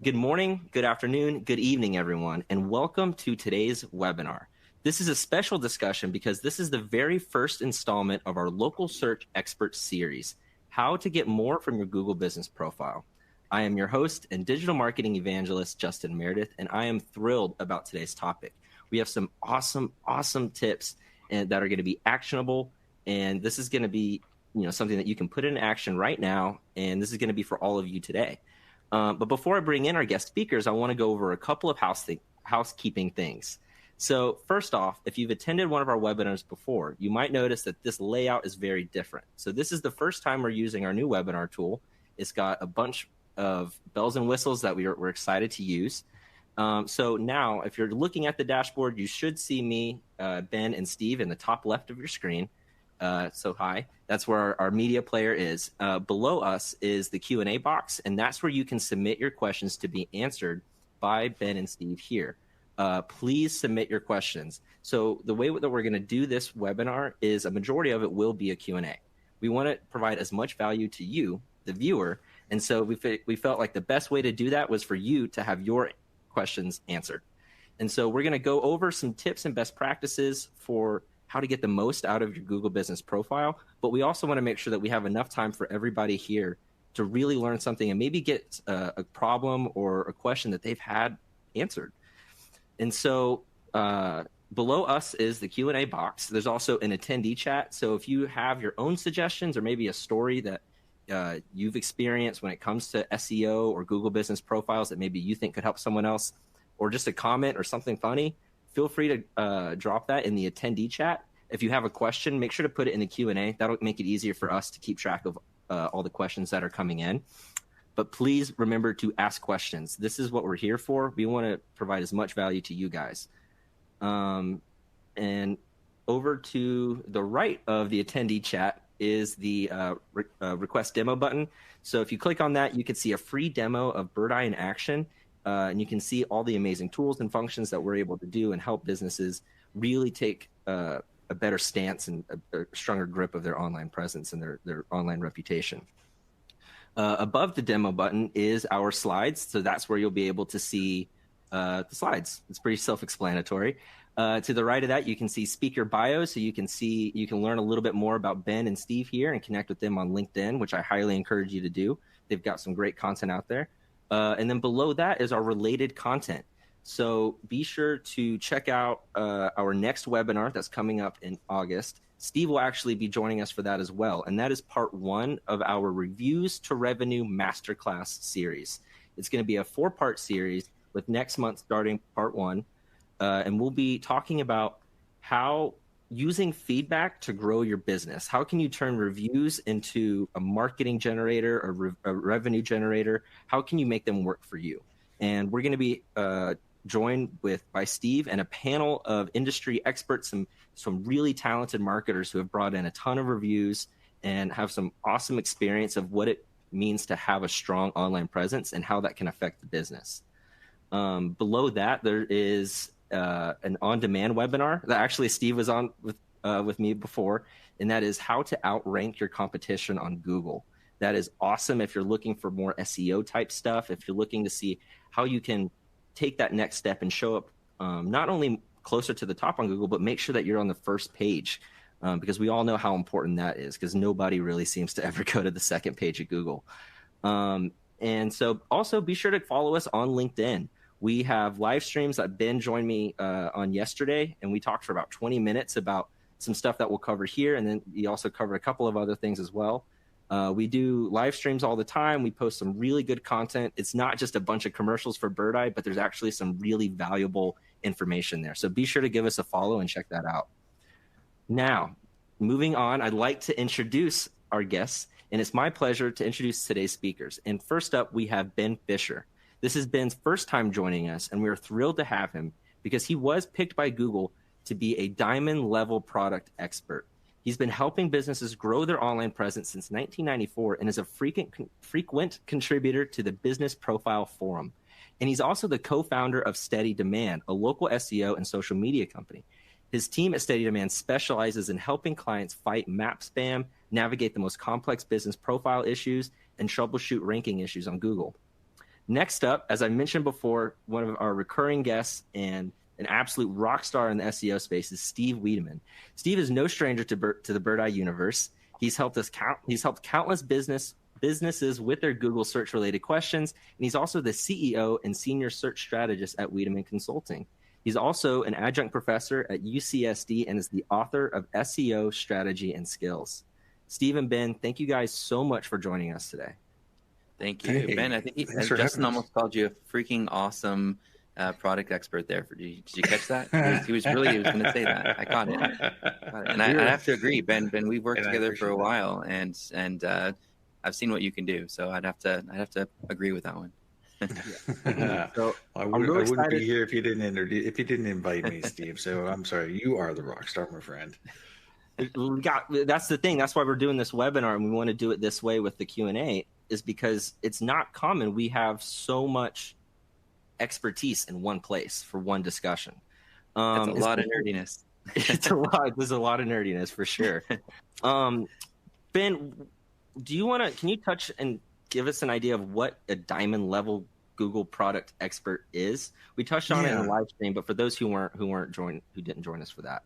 Good morning, good afternoon, good evening, everyone, and welcome to today's webinar. This is a special discussion because this is the very first installment of our Local Search Expert Series, How to Get More from Your Google Business Profile. I am your host and digital marketing evangelist, Justin Meredith, and I am thrilled about today's topic. We have some awesome tips that are going to be actionable, and this is going to be something that you can put in action right now, and this is going to be for all of you today. But before I bring in our guest speakers, I want to go over a couple of housekeeping things. So first off, if you've attended one of our webinars before, you might notice that this layout is very different. So this is the first time we're using our new webinar tool. It's got a bunch of bells and whistles that we're excited to use. So now, if you're looking at the dashboard, you should see me, Ben, and Steve in the top left of your screen. So hi, that's where our media player is. Below us is the Q&A box, and that's where you can submit your questions to be answered by Ben and Steve here. Please submit your questions. So the way that we're going to do this webinar is a majority of it will be a Q&A. We want to provide as much value to you, the viewer, and so we felt like the best way to do that was for you to have your questions answered. And so we're going to go over some tips and best practices for how to get the most out of your Google Business Profile, but we also want to make sure that we have enough time for everybody here to really learn something and maybe get a problem or a question that they've had answered. And so below us is the Q&A box. There's also an attendee chat. So if you have your own suggestions or maybe a story that you've experienced when it comes to SEO or Google Business Profiles that maybe you think could help someone else, or just a comment or something funny, feel free to drop that in the attendee chat. If you have a question, make sure to put it in the Q&A. That'll make it easier for us to keep track of all the questions that are coming in. But please remember to ask questions. This is what we're here for. We want to provide as much value to you guys. And over to the right of the attendee chat is the request demo button. So if you click on that, you can see a free demo of Birdeye in action. And you can see all the amazing tools and functions that we're able to do and help businesses really take a better stance and a stronger grip of their online presence and their online reputation. Above the demo button is our slides. So that's where you'll be able to see the slides. It's pretty self-explanatory. To the right of that, you can see speaker bio. So you can learn a little bit more about Ben and Steve here and connect with them on LinkedIn, which I highly encourage you to do. They've got some great content out there. And then below that is our related content. So be sure to check out our next webinar that's coming up in August. Steve will actually be joining us for that as well. And that is part 1 of our Reviews to Revenue Masterclass series. It's going to be a 4-part series with next month starting part 1. And we'll be talking about how using feedback to grow your business. How can you turn reviews into a marketing generator or a revenue generator? How can you make them work for you? And we're going to be joined by Steve and a panel of industry experts, some really talented marketers who have brought in a ton of reviews and have some awesome experience of what it means to have a strong online presence and how that can affect the business. Below that, there is an on-demand webinar that actually Steve was on with me before, and that is how to outrank your competition on Google. That is awesome if you're looking for more SEO type stuff, if you're looking to see how you can take that next step and show up not only closer to the top on Google, but make sure that you're on the first page, because we all know how important that is, because nobody really seems to ever go to the second page of Google. And so also be sure to follow us on LinkedIn. We have live streams that Ben joined me on yesterday, and we talked for about 20 minutes about some stuff that we'll cover here, and then we also covered a couple of other things as well. We do live streams all the time. We post some really good content. It's not just a bunch of commercials for Birdeye, but there's actually some really valuable information there. So be sure to give us a follow and check that out. Now, moving on, I'd like to introduce our guests, and it's my pleasure to introduce today's speakers. And first up, we have Ben Fisher. This is Ben's first time joining us, and we're thrilled to have him because he was picked by Google to be a diamond level product expert. He's been helping businesses grow their online presence since 1994 and is a frequent contributor to the Business Profile Forum. And he's also the co-founder of Steady Demand, a local SEO and social media company. His team at Steady Demand specializes in helping clients fight map spam, navigate the most complex business profile issues, and troubleshoot ranking issues on Google. Next up, as I mentioned before, one of our recurring guests and an absolute rock star in the SEO space is Steve Wiideman. Steve is no stranger to the Birdeye universe. He's helped countless businesses with their Google search related questions, and he's also the CEO and senior search strategist at Wiideman Consulting. He's also an adjunct professor at UCSD and is the author of SEO Strategy and Skills. Steve and Ben, thank you guys so much for joining us today. Thank you, hey, Ben. I think Justin almost called you a freaking awesome product expert there. Did you catch that? He was going to say that. I caught it. And I have to agree, Ben. We've worked together for a while, and I've seen what you can do. So I'd have to agree with that one. So I wouldn't be here if you didn't invite me, Steve. So I'm sorry. You are the rock star, my friend. That's the thing. That's why we're doing this webinar, and we want to do it this way with the Q&A, is because it's not common. We have so much expertise in one place for one discussion. That's a lot of nerdiness. There's a lot of nerdiness for sure. Ben, can you touch and give us an idea of what a diamond level Google product expert is? We touched on it in the live stream, but for those who didn't join us for that.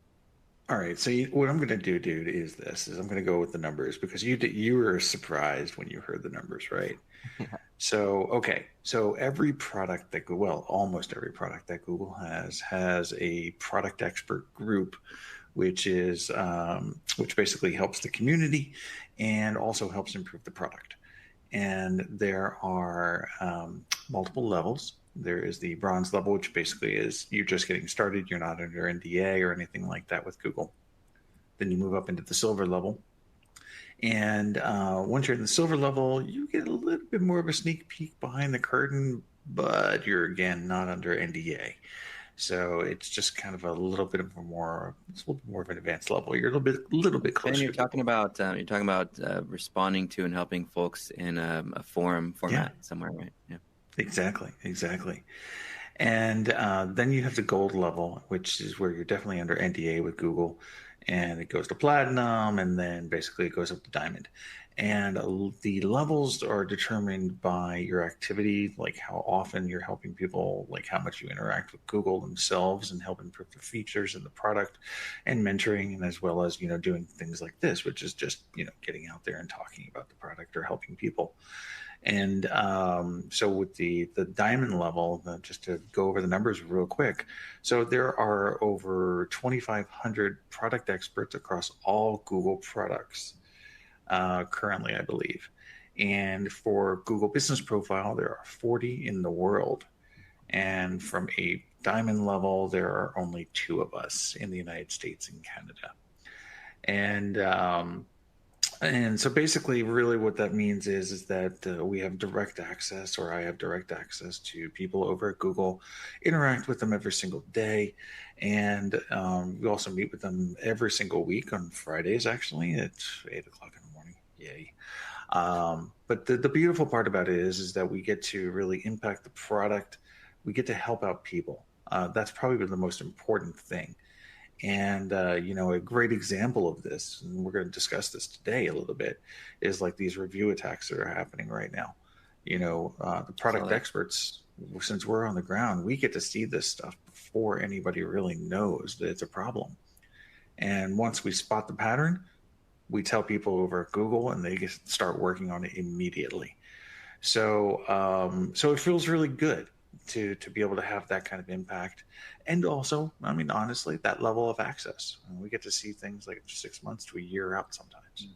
All right. So what I'm going to do, dude, is I'm going to go with the numbers, because you were surprised when you heard the numbers, right? Yeah. So, okay. So every product that almost every product that Google has a product expert group, which basically helps the community and also helps improve the product. And there are multiple levels. There is the bronze level, which basically is you're just getting started. You're not under NDA or anything like that with Google. Then you move up into the silver level. And once you're in the silver level, you get a little bit more of a sneak peek behind the curtain, but you're, again, not under NDA. So it's just kind of a little bit more of an advanced level. You're a little bit closer. And you're talking about responding to and helping folks in a forum format somewhere, right? Yeah. Exactly. And then you have the gold level, which is where you're definitely under NDA with Google, and it goes to platinum, and then basically it goes up to diamond. And the levels are determined by your activity, like how often you're helping people, like how much you interact with Google themselves and help improve the features in the product, and mentoring, and as well as, doing things like this, which is just, getting out there and talking about the product or helping people. And so with the diamond level, just to go over the numbers real quick, so there are over 2,500 product experts across all Google products currently, I believe. And for Google Business Profile, there are 40 in the world. And from a diamond level, there are only 2 of us in the United States and Canada. And so basically, really what that means is that we have direct access, or I have direct access to people over at Google, interact with them every single day. And we also meet with them every single week on Fridays, actually, at 8 o'clock in the morning. Yay. But the beautiful part about it is that we get to really impact the product. We get to help out people. That's probably the most important thing. And, a great example of this, and we're going to discuss this today a little bit, is like these review attacks that are happening right now. The product experts, since we're on the ground, we get to see this stuff before anybody really knows that it's a problem. And once we spot the pattern, we tell people over at Google, and they start working on it immediately. So it feels really good to be able to have that kind of impact. And also, honestly, that level of access. We get to see things like 6 months to a year out sometimes.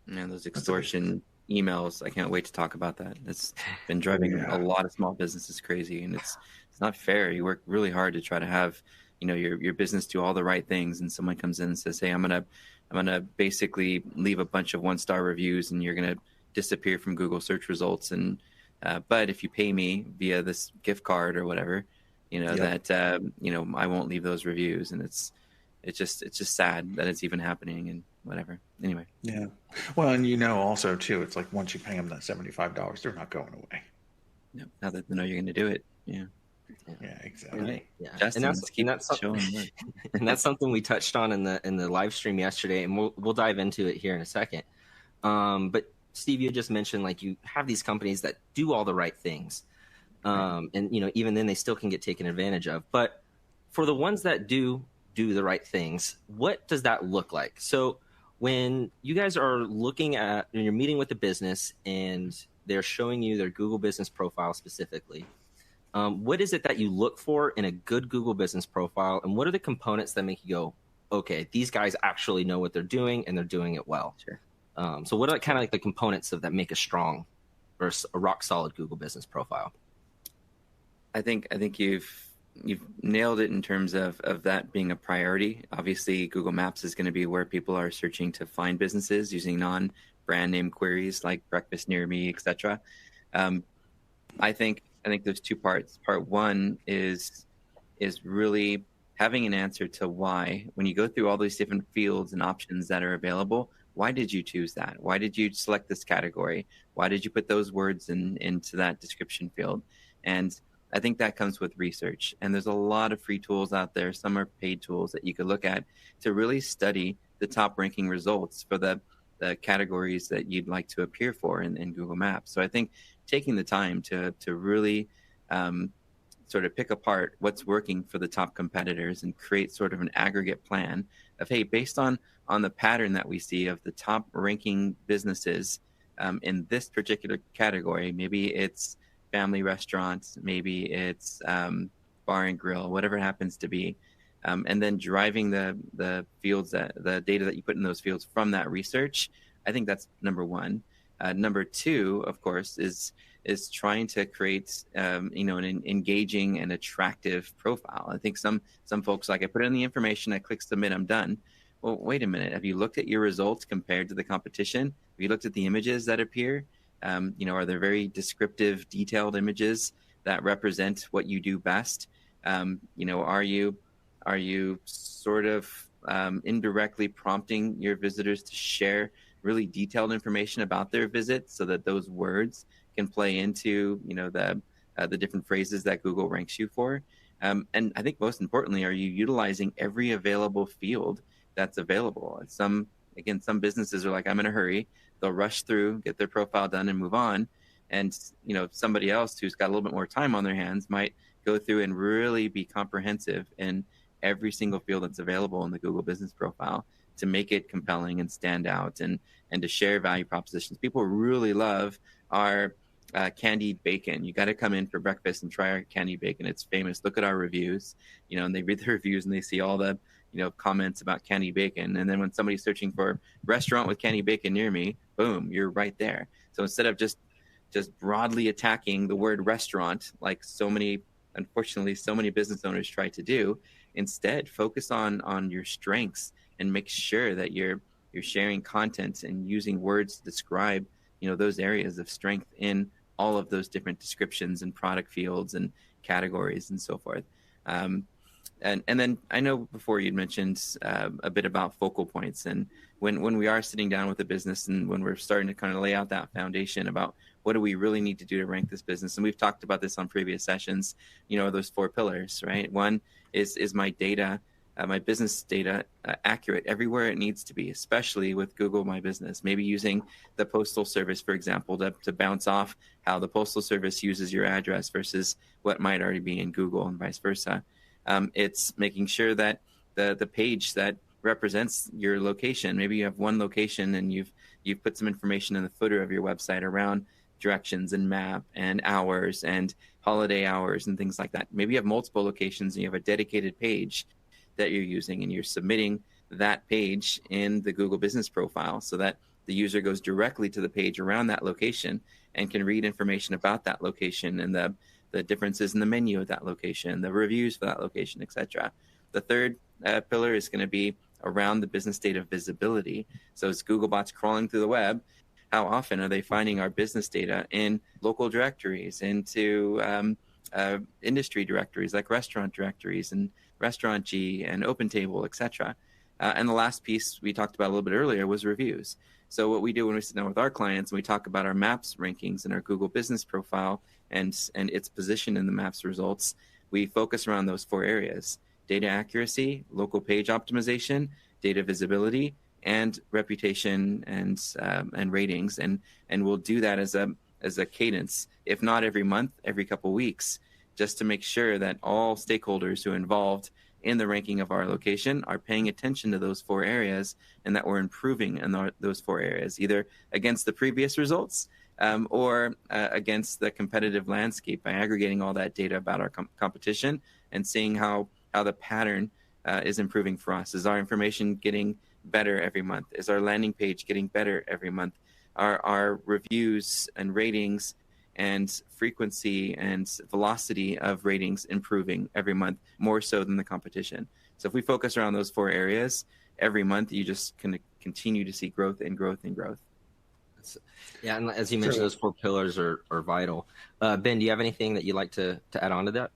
And those extortion emails, I can't wait to talk about that. It's been driving a lot of small businesses crazy, and it's not fair. You work really hard to try to have, your business do all the right things, and someone comes in and says, "Hey, I'm gonna basically leave a bunch of 1-star reviews, and you're gonna disappear from Google search results, and but if you pay me via this gift card or whatever, I won't leave those reviews." And it's just sad that it's even happening, and whatever. Anyway. Yeah. Well, and also too, it's like once you pay them that $75, they're not going away. No, now that they know you're going to do it. Yeah. Yeah, exactly. Right. Yeah. Justin, and that's something we touched on in the live stream yesterday, and we'll dive into it here in a second. But Steve, you just mentioned like you have these companies that do all the right things, and even then they still can get taken advantage of. But for the ones that do the right things, what does that look like? So when you guys are looking at, when you're meeting with the business and they're showing you their Google business profile specifically, what is it that you look for in a good Google business profile, and what are the components that make you go, okay, these guys actually know what they're doing and they're doing it well? Sure. So what are kind of like the components of that make a strong or a rock solid Google business profile? I think you've nailed it in terms of that being a priority. Obviously, Google Maps is going to be where people are searching to find businesses using non-brand name queries like breakfast near me, etc. I think there's two parts. Part one is really having an answer to why. When you go through all these different fields and options that are available, why did you choose that? Why did you select this category? Why did you put those words into that description field? And I think that comes with research. And there's a lot of free tools out there. Some are paid tools that you could look at to really study the top ranking results for the categories that you'd like to appear for in Google Maps. So I think taking the time to really sort of pick apart what's working for the top competitors and create sort of an aggregate plan of, hey, based on the pattern that we see of the top ranking businesses in this particular category, maybe it's family restaurants, maybe it's bar and grill, whatever it happens to be, and then driving the fields, the data that you put in those fields from that research. I think that's number one. Number two, of course, is trying to create an engaging and attractive profile. I think some folks, like, I put in the information, I click submit, I'm done. Well, wait a minute. Have you looked at your results compared to the competition? Have you looked at the images that appear? Are there very descriptive, detailed images that represent what you do best? Are you sort of indirectly prompting your visitors to share really detailed information about their visit so that those words can play into the different phrases that Google ranks you for? And I think most importantly, are you utilizing every available field that's available? Some businesses are like, I'm in a hurry. They'll rush through, get their profile done, and move on. And somebody else who's got a little bit more time on their hands might go through and really be comprehensive in every single field that's available in the Google business profile to make it compelling and stand out, and to share value propositions. People really love our candied bacon. You got to come in for breakfast and try our candied bacon. It's famous. Look at our reviews, and they read the reviews and they see all the comments about candied bacon. And then when somebody's searching for restaurant with candied bacon near me, boom, you're right there. So instead of just broadly attacking the word restaurant, like unfortunately so many business owners try to do, instead focus on your strengths and make sure that you're sharing content and using words to describe those areas of strength in all of those different descriptions and product fields and categories and so forth. And then I know before you'd mentioned a bit about focal points, and when we are sitting down with a business and when we're starting to kind of lay out that foundation about what do we really need to do to rank this business, and we've talked about this on previous sessions, those 4 pillars, right? One is my data, my business data accurate everywhere it needs to be, especially with Google My Business. Maybe using the Postal Service, for example, to bounce off how the Postal Service uses your address versus what might already be in Google and vice versa. It's making sure that the page that represents your location, maybe you have one location and you've put some information in the footer of your website around directions and map and hours and holiday hours and things like that. Maybe you have multiple locations and you have a dedicated page that you're using, and you're submitting that page in the Google business profile so that the user goes directly to the page around that location and can read information about that location and the differences in the menu of that location, the reviews for that location, etc. The third pillar is going to be around the business data visibility. So as Googlebots crawling through the web, how often are they finding our business data in local directories, into industry directories like restaurant directories and Restaurant G and OpenTable, etc. And the last piece we talked about a little bit earlier was reviews. So what we do when we sit down with our clients and we talk about our Maps rankings and our Google business profile and its position in the Maps results, we focus around those 4 areas: data accuracy, local page optimization, data visibility, and reputation and ratings, and we'll do that as a cadence, if not every month, every couple weeks, just to make sure that all stakeholders who are involved in the ranking of our location are paying attention to those 4 areas, and that we're improving in those 4 areas, either against the previous results or against the competitive landscape, by aggregating all that data about our competition and seeing how the pattern is improving for us. Is our information getting better every month? Is our landing page getting better every month? Are our reviews and ratings and frequency and velocity of ratings improving every month, more so than the competition? So if we focus around those 4 areas every month, you just can continue to see growth and growth and growth. Yeah, and as you mentioned, those 4 pillars are vital. Ben, do you have anything that you'd like to add on to that?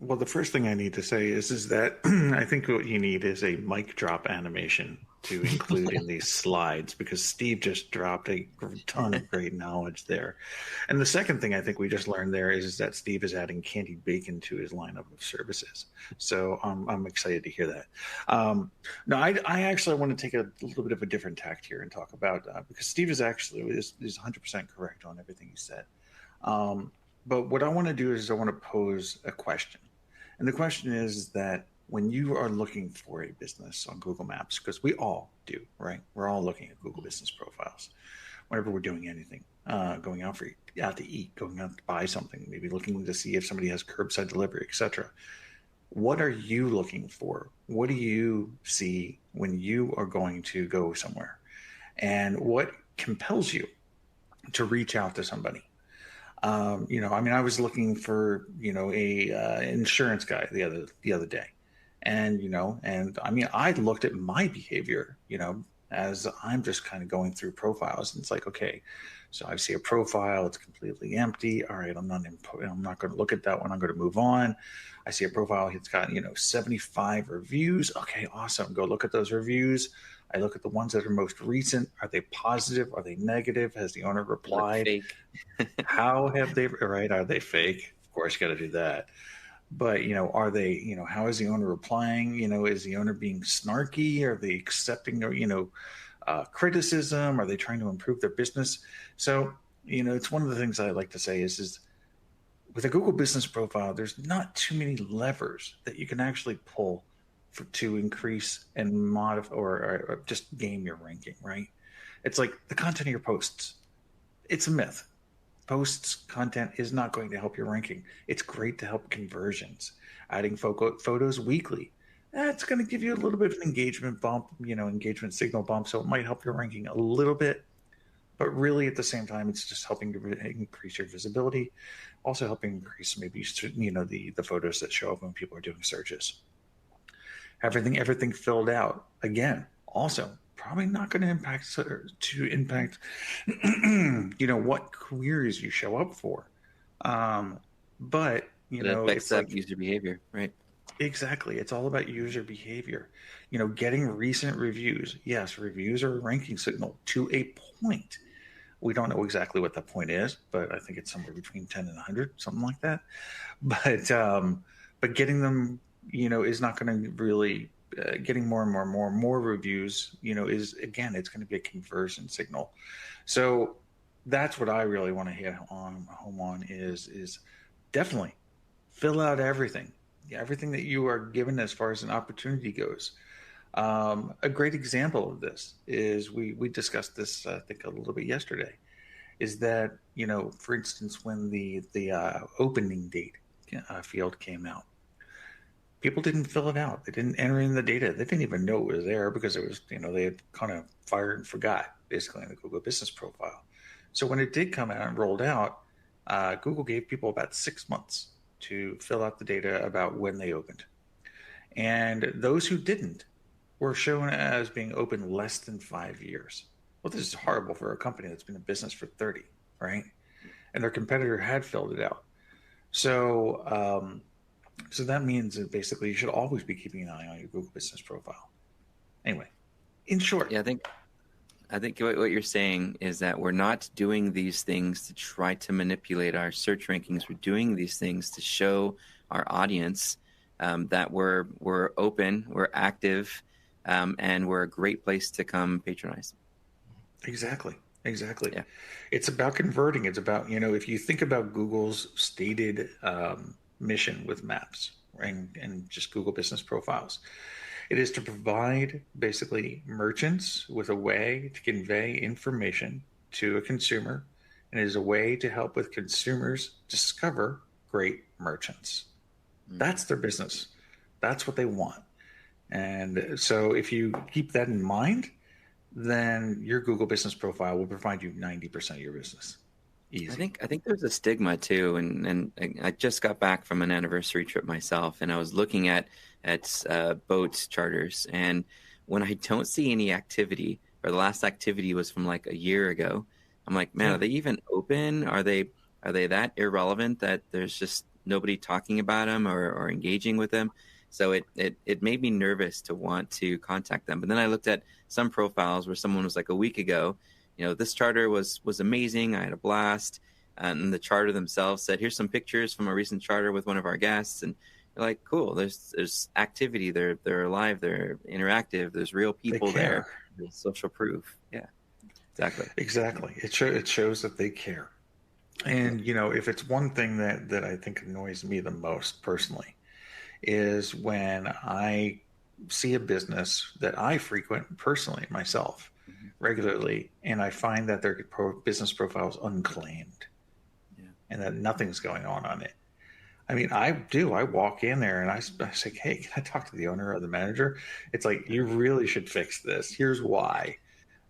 Well, the first thing I need to say is that I think what you need is a mic drop animation to include in these slides, because Steve just dropped a ton of great knowledge there. And the second thing I think we just learned there is that Steve is adding candied bacon to his lineup of services. So I'm excited to hear that. No, I actually want to take a little bit of a different tact here and talk about, because Steve is 100% correct on everything he said. But what I want to do is I want to pose a question. And the question is that when you are looking for a business on Google Maps, because we all do, right? We're all looking at Google business profiles whenever we're doing anything, going out to eat, going out to buy something, maybe looking to see if somebody has curbside delivery, etc. What are you looking for? What do you see when you are going to go somewhere? And what compels you to reach out to somebody? I was looking for, a insurance guy the other day. And, I looked at my behavior, as I'm just kind of going through profiles, and it's like, okay, so I see a profile, it's completely empty. All right, I'm not going to look at that one. I'm going to move on. I see a profile, it's got, 75 reviews. Okay, awesome. Go look at those reviews. I look at the ones that are most recent. Are they positive? Are they negative? Has the owner replied? How have they, right? Are they fake? Of course, you got to do that. But, are they, how is the owner replying? Is the owner being snarky? Are they accepting, criticism? Are they trying to improve their business? So, it's one of the things I like to say is with a Google business profile, there's not too many levers that you can actually pull to increase and modify or just game your ranking, right? It's like the content of your posts. It's a myth. Posts content is not going to help your ranking. It's great to help conversions. Adding photos weekly, that's going to give you a little bit of an engagement bump, engagement signal bump. So it might help your ranking a little bit, but really at the same time, it's just helping to increase your visibility, also helping increase maybe the photos that show up when people are doing searches. Everything filled out, again, also probably not going to impact what queries you show up for. But it affects that user behavior, right? Exactly. It's all about user behavior. Getting recent reviews. Yes, reviews are a ranking signal to a point. We don't know exactly what that point is, but I think it's somewhere between 10 and 100, something like that. But getting them, is not going to really getting more and more reviews, is, again, it's going to be a conversion signal. So that's what I really want to hit home on is definitely fill out everything that you are given as far as an opportunity goes. A great example of this is we discussed this, I think, a little bit yesterday, is that, for instance, when the opening date field came out, people didn't fill it out. They didn't enter in the data. They didn't even know it was there because it was, they had kind of fired and forgot, basically, in the Google business profile. So when it did come out and rolled out, Google gave people about 6 months to fill out the data about when they opened. And those who didn't were shown as being open less than 5 years. Well, this is horrible for a company that's been in business for 30, right? And their competitor had filled it out. So, so that means that basically you should always be keeping an eye on your Google business profile. Anyway, in short. Yeah, I think what you're saying is that we're not doing these things to try to manipulate our search rankings. We're doing these things to show our audience that we're open, we're active, and we're a great place to come patronize. Exactly. Yeah. It's about converting. It's about, if you think about Google's stated mission with maps and just Google business profiles, it is to provide basically merchants with a way to convey information to a consumer, and it is a way to help with consumers discover great merchants. That's their business. That's what they want. And so if you keep that in mind, then your Google business profile will provide you 90% of your business. Easy. I think there's a stigma too, and I just got back from an anniversary trip myself, and I was looking at boat charters, and when I don't see any activity, or the last activity was from like a year ago, I'm like, man, are they even open? Are they that irrelevant that there's just nobody talking about them or engaging with them? So it made me nervous to want to contact them. But then I looked at some profiles where someone was like, a week ago, this charter was amazing. I had a blast. And the charter themselves said, here's some pictures from a recent charter with one of our guests. And you're like, cool, there's activity. They're alive. They're interactive. There's real people there. There's social proof. Yeah, exactly. It shows that they care. And, if it's one thing that I think annoys me the most personally, is when I see a business that I frequent personally myself regularly, and I find that their business profile is unclaimed, and that nothing's going on it. I mean, I walk in there and I say, hey, can I talk to the owner or the manager? It's like, you really should fix this. Here's why.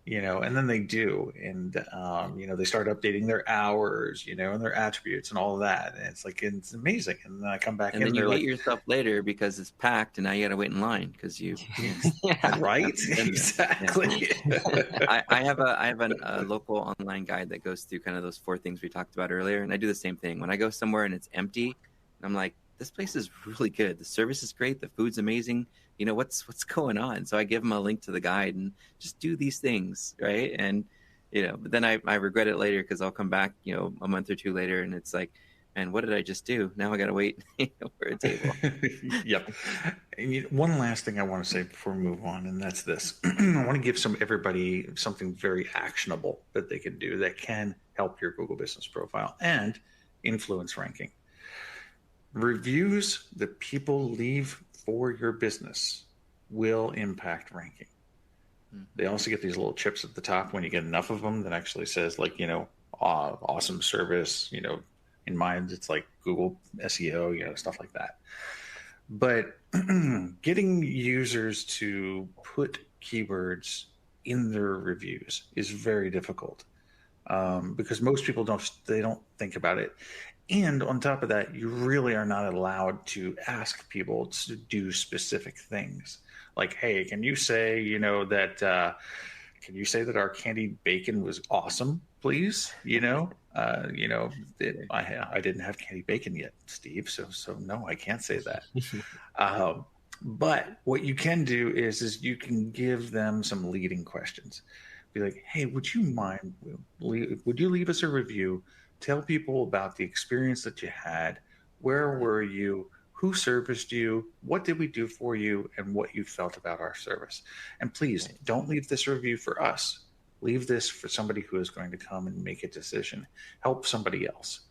And then they do. And, they start updating their hours, and their attributes and all of that. And it's like, it's amazing. And then I come back and in then you hate like, yourself later because it's packed and now you got to wait in line because you. Right. Exactly. I have a local online guide that goes through kind of those 4 things we talked about earlier. And I do the same thing when I go somewhere and it's empty. I'm like, this place is really good. The service is great. The food's amazing. What's going on? So I give them a link to the guide and just do these things, right? And but then I regret it later because I'll come back, a month or 2 later, and it's like, man, what did I just do? Now I got to wait for a table. Yep. And one last thing I want to say before we move on, and that's this: I want to give everybody something very actionable that they can do that can help your Google business profile and influence ranking. Reviews that people leave for your business will impact ranking. They also get these little chips at the top when you get enough of them that actually says like, awesome service, in mind, it's like Google SEO, stuff like that. But getting users to put keywords in their reviews is very difficult because most people don't think about it. And on top of that, you really are not allowed to ask people to do specific things. Like, hey, can you say, that our candied bacon was awesome, please? I didn't have candied bacon yet, Steve. So no, I can't say that. But what you can do is you can give them some leading questions. Be like, hey, would you leave us a review? Tell people about the experience that you had. Where were you? Who serviced you? What did we do for you? And what you felt about our service. And please don't leave this review for us. Leave this for somebody who is going to come and make a decision. Help somebody else.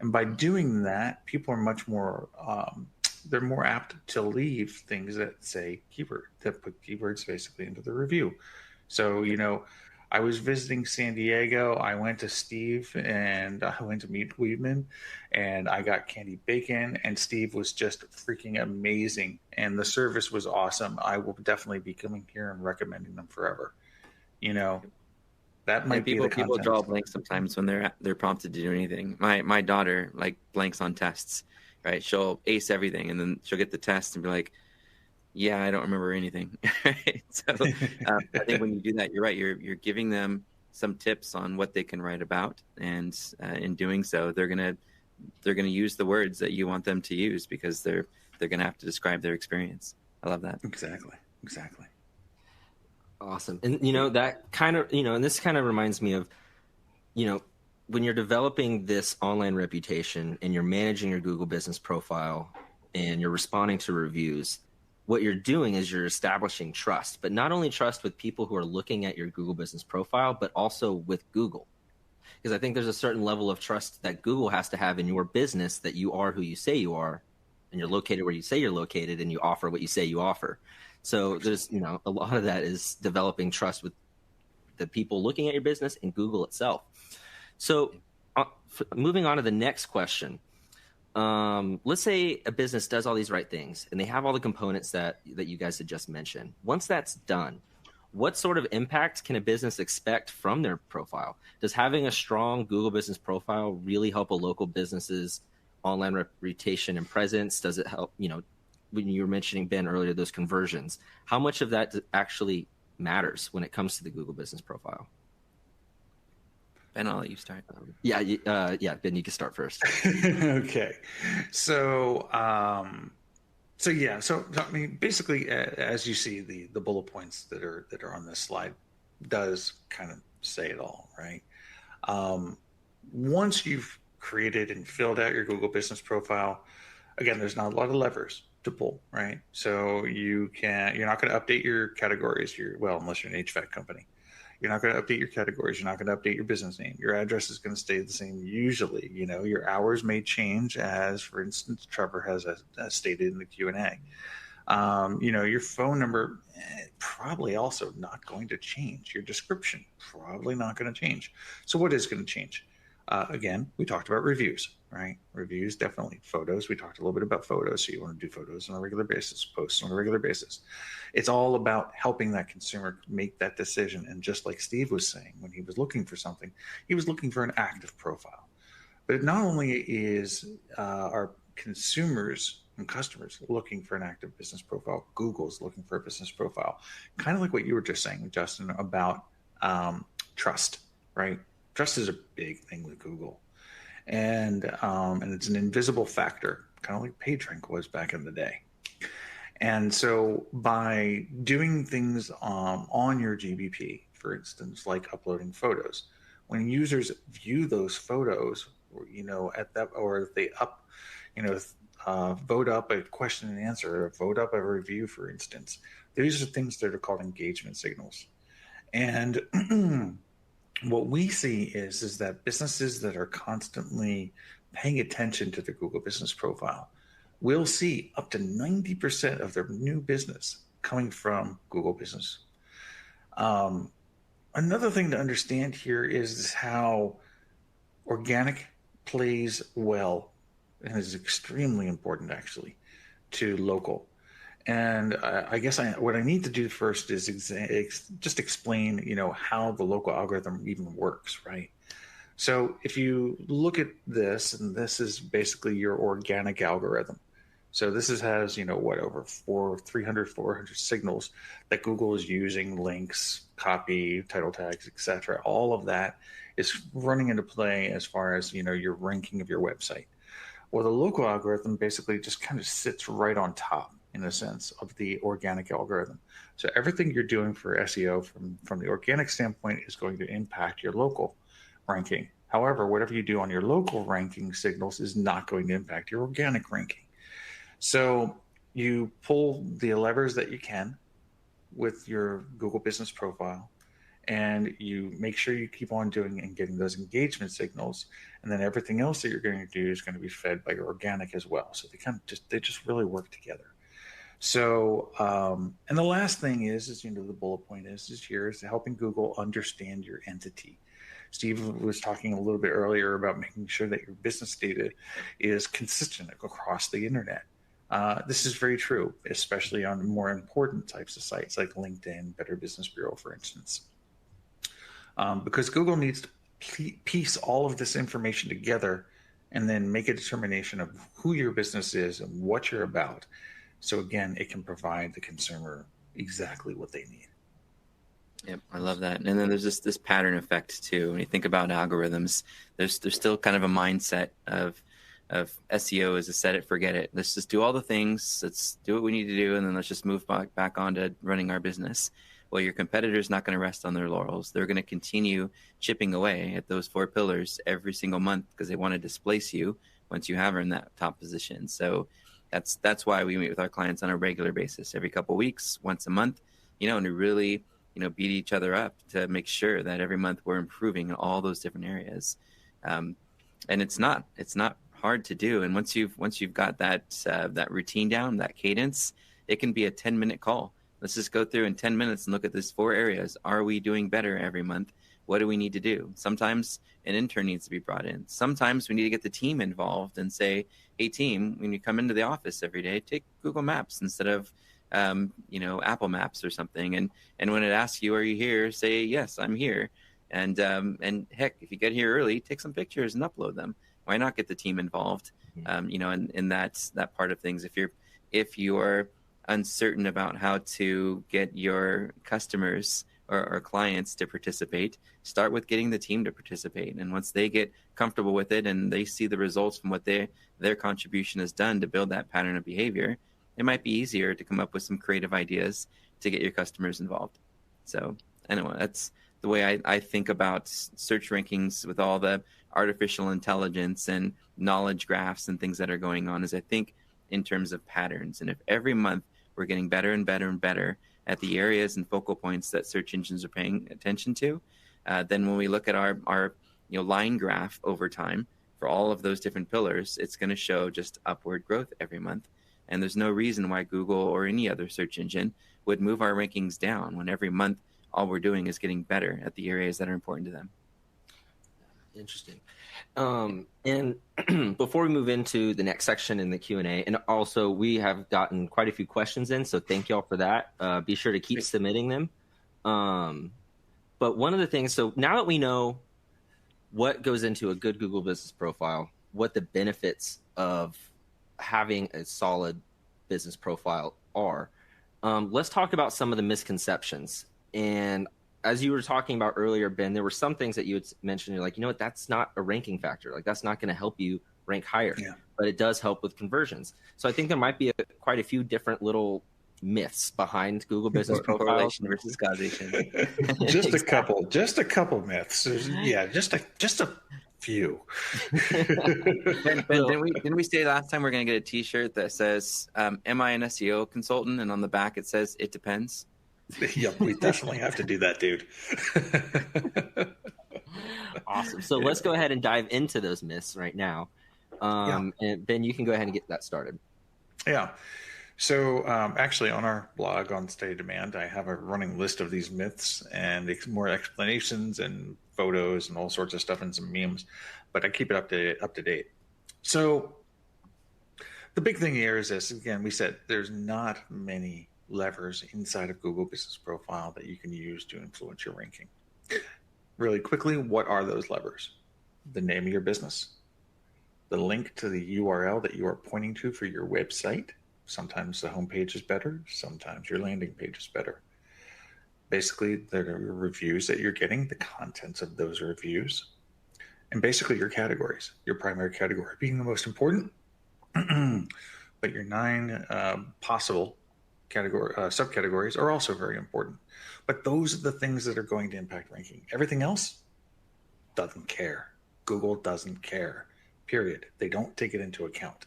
And by doing that, people are much more, they're more apt to leave things that say keyword, that put keywords basically into the review. So, I was visiting San Diego. I went to Steve and I went to meet Wiideman, and I got candied bacon, and Steve was just freaking amazing. And the service was awesome. I will definitely be coming here and recommending them forever. That might be the content. People draw blanks sometimes when they're prompted to do anything. My daughter like blanks on tests, right? She'll ace everything and then she'll get the test and be like, yeah, I don't remember anything. So I think when you do that, you're right. You're giving them some tips on what they can write about, and in doing so, they're gonna use the words that you want them to use because they're gonna have to describe their experience. I love that. Exactly. Awesome. And that kind of and this kind of reminds me of when you're developing this online reputation and you're managing your Google business profile and you're responding to reviews. what you're doing is you're establishing trust, but not only trust with people who are looking at your Google business profile, but also with Google. Because I think there's a certain level of trust that Google has to have in your business, that you are who you say you are, and you're located where you say you're located, and you offer what you say you offer. So there's, a lot of that is developing trust with the people looking at your business and Google itself. So moving on to the next question. Let's say a business does all these right things and they have all the components that you guys had just mentioned. Once that's done, what sort of impact can a business expect from their profile? Does having a strong Google business profile really help a local business's online reputation and presence? Does it help, when you were mentioning, Ben, earlier, those conversions, how much of that actually matters when it comes to the Google business profile? Ben, I'll let you start. Yeah, Ben, you can start first. Okay. So I mean, basically, as you see, the bullet points that are on this slide does kind of say it all, right? Once you've created and filled out your Google business profile, again, there's not a lot of levers to pull, right? So you're not going to update your categories, unless you're an HVAC company. You're not going to update your categories. You're not going to update your business name. Your address is going to stay the same usually. Your hours may change, as, for instance, Trevor has stated in the Q&A. Your phone number probably also not going to change. Your description probably not going to change. So what is going to change? Again, we talked about reviews, right? Reviews, definitely. Photos, we talked a little bit about photos. So you want to do photos on a regular basis, posts on a regular basis. It's all about helping that consumer make that decision. And just like Steve was saying, when he was looking for something, he was looking for an active profile. But not only is our consumers and customers looking for an active business profile, Google's looking for a business profile. Kind of like what you were just saying, Justin, about trust, right? Trust is a big thing with Google, and it's an invisible factor, kind of like PageRank was back in the day. And so by doing things on your GBP, for instance, like uploading photos, when users view those photos, or if they vote up a question and answer, or vote up a review, for instance, these are things that are called engagement signals. And what we see is that businesses that are constantly paying attention to their Google business profile will see up to 90% of their new business coming from Google business. Another thing to understand here is how organic plays well, and is extremely important, actually, to local. And I guess what I need to do first is just explain, how the local algorithm even works, right? So if you look at this, and this is basically your organic algorithm. So this has, over 300, 400 signals that Google is using, links, copy, title tags, etc. All of that is running into play as far as, your ranking of your website. Well, the local algorithm basically just kind of sits right on top, in a sense, of the organic algorithm. So everything you're doing for SEO from the organic standpoint is going to impact your local ranking. However, whatever you do on your local ranking signals is not going to impact your organic ranking. So you pull the levers that you can with your Google business profile, and you make sure you keep on doing and getting those engagement signals, and then everything else that you're going to do is going to be fed by your organic as well. So they just really work together. So, and the last thing is the bullet point is helping Google understand your entity. Steve was talking a little bit earlier about making sure that your business data is consistent across the internet. This is very true, especially on more important types of sites like LinkedIn, Better Business Bureau, for instance. Because Google needs to piece all of this information together and then make a determination of who your business is and what you're about. So again, it can provide the consumer exactly what they need. Yep, I love that. And then there's this pattern effect too. When you think about algorithms, there's still kind of a mindset of SEO is a set it, forget it. Let's just do all the things. Let's do what we need to do, and then let's just move back on to running our business. Well, your competitor's not going to rest on their laurels. They're going to continue chipping away at those 4 pillars every single month because they want to displace you once you have earned that top position. So That's why we meet with our clients on a regular basis, every couple of weeks, once a month, and to really, beat each other up to make sure that every month we're improving in all those different areas. And it's not hard to do. And once you've got that routine down, that cadence, it can be a 10-minute call. Let's just go through in 10 minutes and look at these 4 areas. Are we doing better every month? What do we need to do? Sometimes an intern needs to be brought in. Sometimes we need to get the team involved and say, hey, team, when you come into the office every day, take Google Maps instead of, Apple Maps or something. And when it asks you, are you here? Say, yes, I'm here. And heck, if you get here early, take some pictures and upload them. Why not get the team involved? In that part of things. If you're uncertain about how to get your customers or clients to participate, start with getting the team to participate. And once they get comfortable with it and they see the results from what their contribution has done to build that pattern of behavior, it might be easier to come up with some creative ideas to get your customers involved. So anyway, that's the way I think about search rankings with all the artificial intelligence and knowledge graphs and things that are going on, is I think in terms of patterns. And if every month we're getting better and better and better at the areas and focal points that search engines are paying attention to, then when we look at our line graph over time for all of those different pillars, it's going to show just upward growth every month. And there's no reason why Google or any other search engine would move our rankings down when every month all we're doing is getting better at the areas that are important to them. Interesting. And before we move into the next section in the Q&A, and also we have gotten quite a few questions in, so thank y'all for that. Be sure to keep submitting them. But one of the things, so now that we know what goes into a good Google business profile, what the benefits of having a solid business profile are, let's talk about some of the misconceptions. And as you were talking about earlier, Ben, there were some things that you had mentioned. You're like, what, that's not a ranking factor. Like, that's not going to help you rank higher, but it does help with conversions. So I think there might be quite a few different little myths behind Google business profiles. Correlation versus causation. Just a couple myths. Just a few. Ben, didn't we say last time we're going to get a T-shirt that says, am I an SEO consultant? And on the back it says, it depends. Yep, we definitely have to do that, dude. Awesome. So let's go ahead and dive into those myths right now. And Ben, you can go ahead and get that started. Yeah. So actually on our blog on Stay Demand, I have a running list of these myths and more explanations and photos and all sorts of stuff and some memes, but I keep it up to date. So the big thing here is this, again, we said there's not many levers inside of Google Business Profile that you can use to influence your ranking. Really quickly, what are those levers? The name of your business, the link to the URL that you are pointing to for your website. Sometimes the homepage is better, sometimes your landing page is better. Basically, the reviews that you're getting, the contents of those reviews, and basically your categories, your primary category being the most important, but your 9 possible subcategories are also very important. But those are the things that are going to impact ranking. Everything else doesn't care. Google doesn't care, period. They don't take it into account.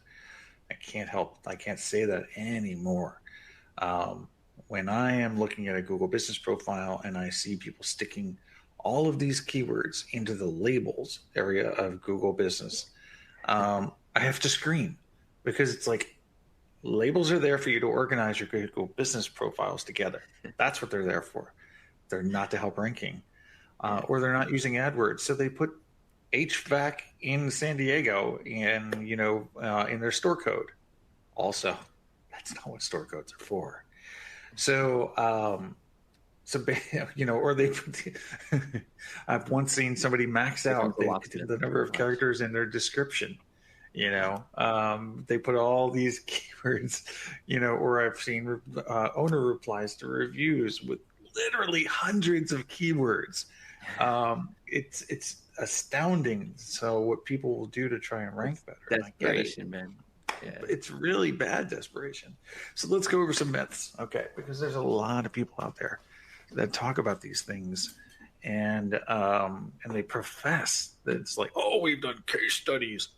I can't say that anymore. When I am looking at a Google Business Profile and I see people sticking all of these keywords into the labels area of Google Business, I have to scream, because it's like, labels are there for you to organize your Google Business Profiles together. That's what they're there for. They're not to help ranking, or they're not using AdWords. So they put HVAC in San Diego in their store code. Also, that's not what store codes are for. So, or they put I've once seen somebody max out the number of characters in their description. They put all these keywords, or I've seen owner replies to reviews with literally hundreds of keywords. It's astounding. So what people will do to try and rank better. Desperation, man. Yeah. It's really bad desperation. So let's go over some myths, okay? Because there's a lot of people out there that talk about these things, and they profess that it's like, oh, we've done case studies.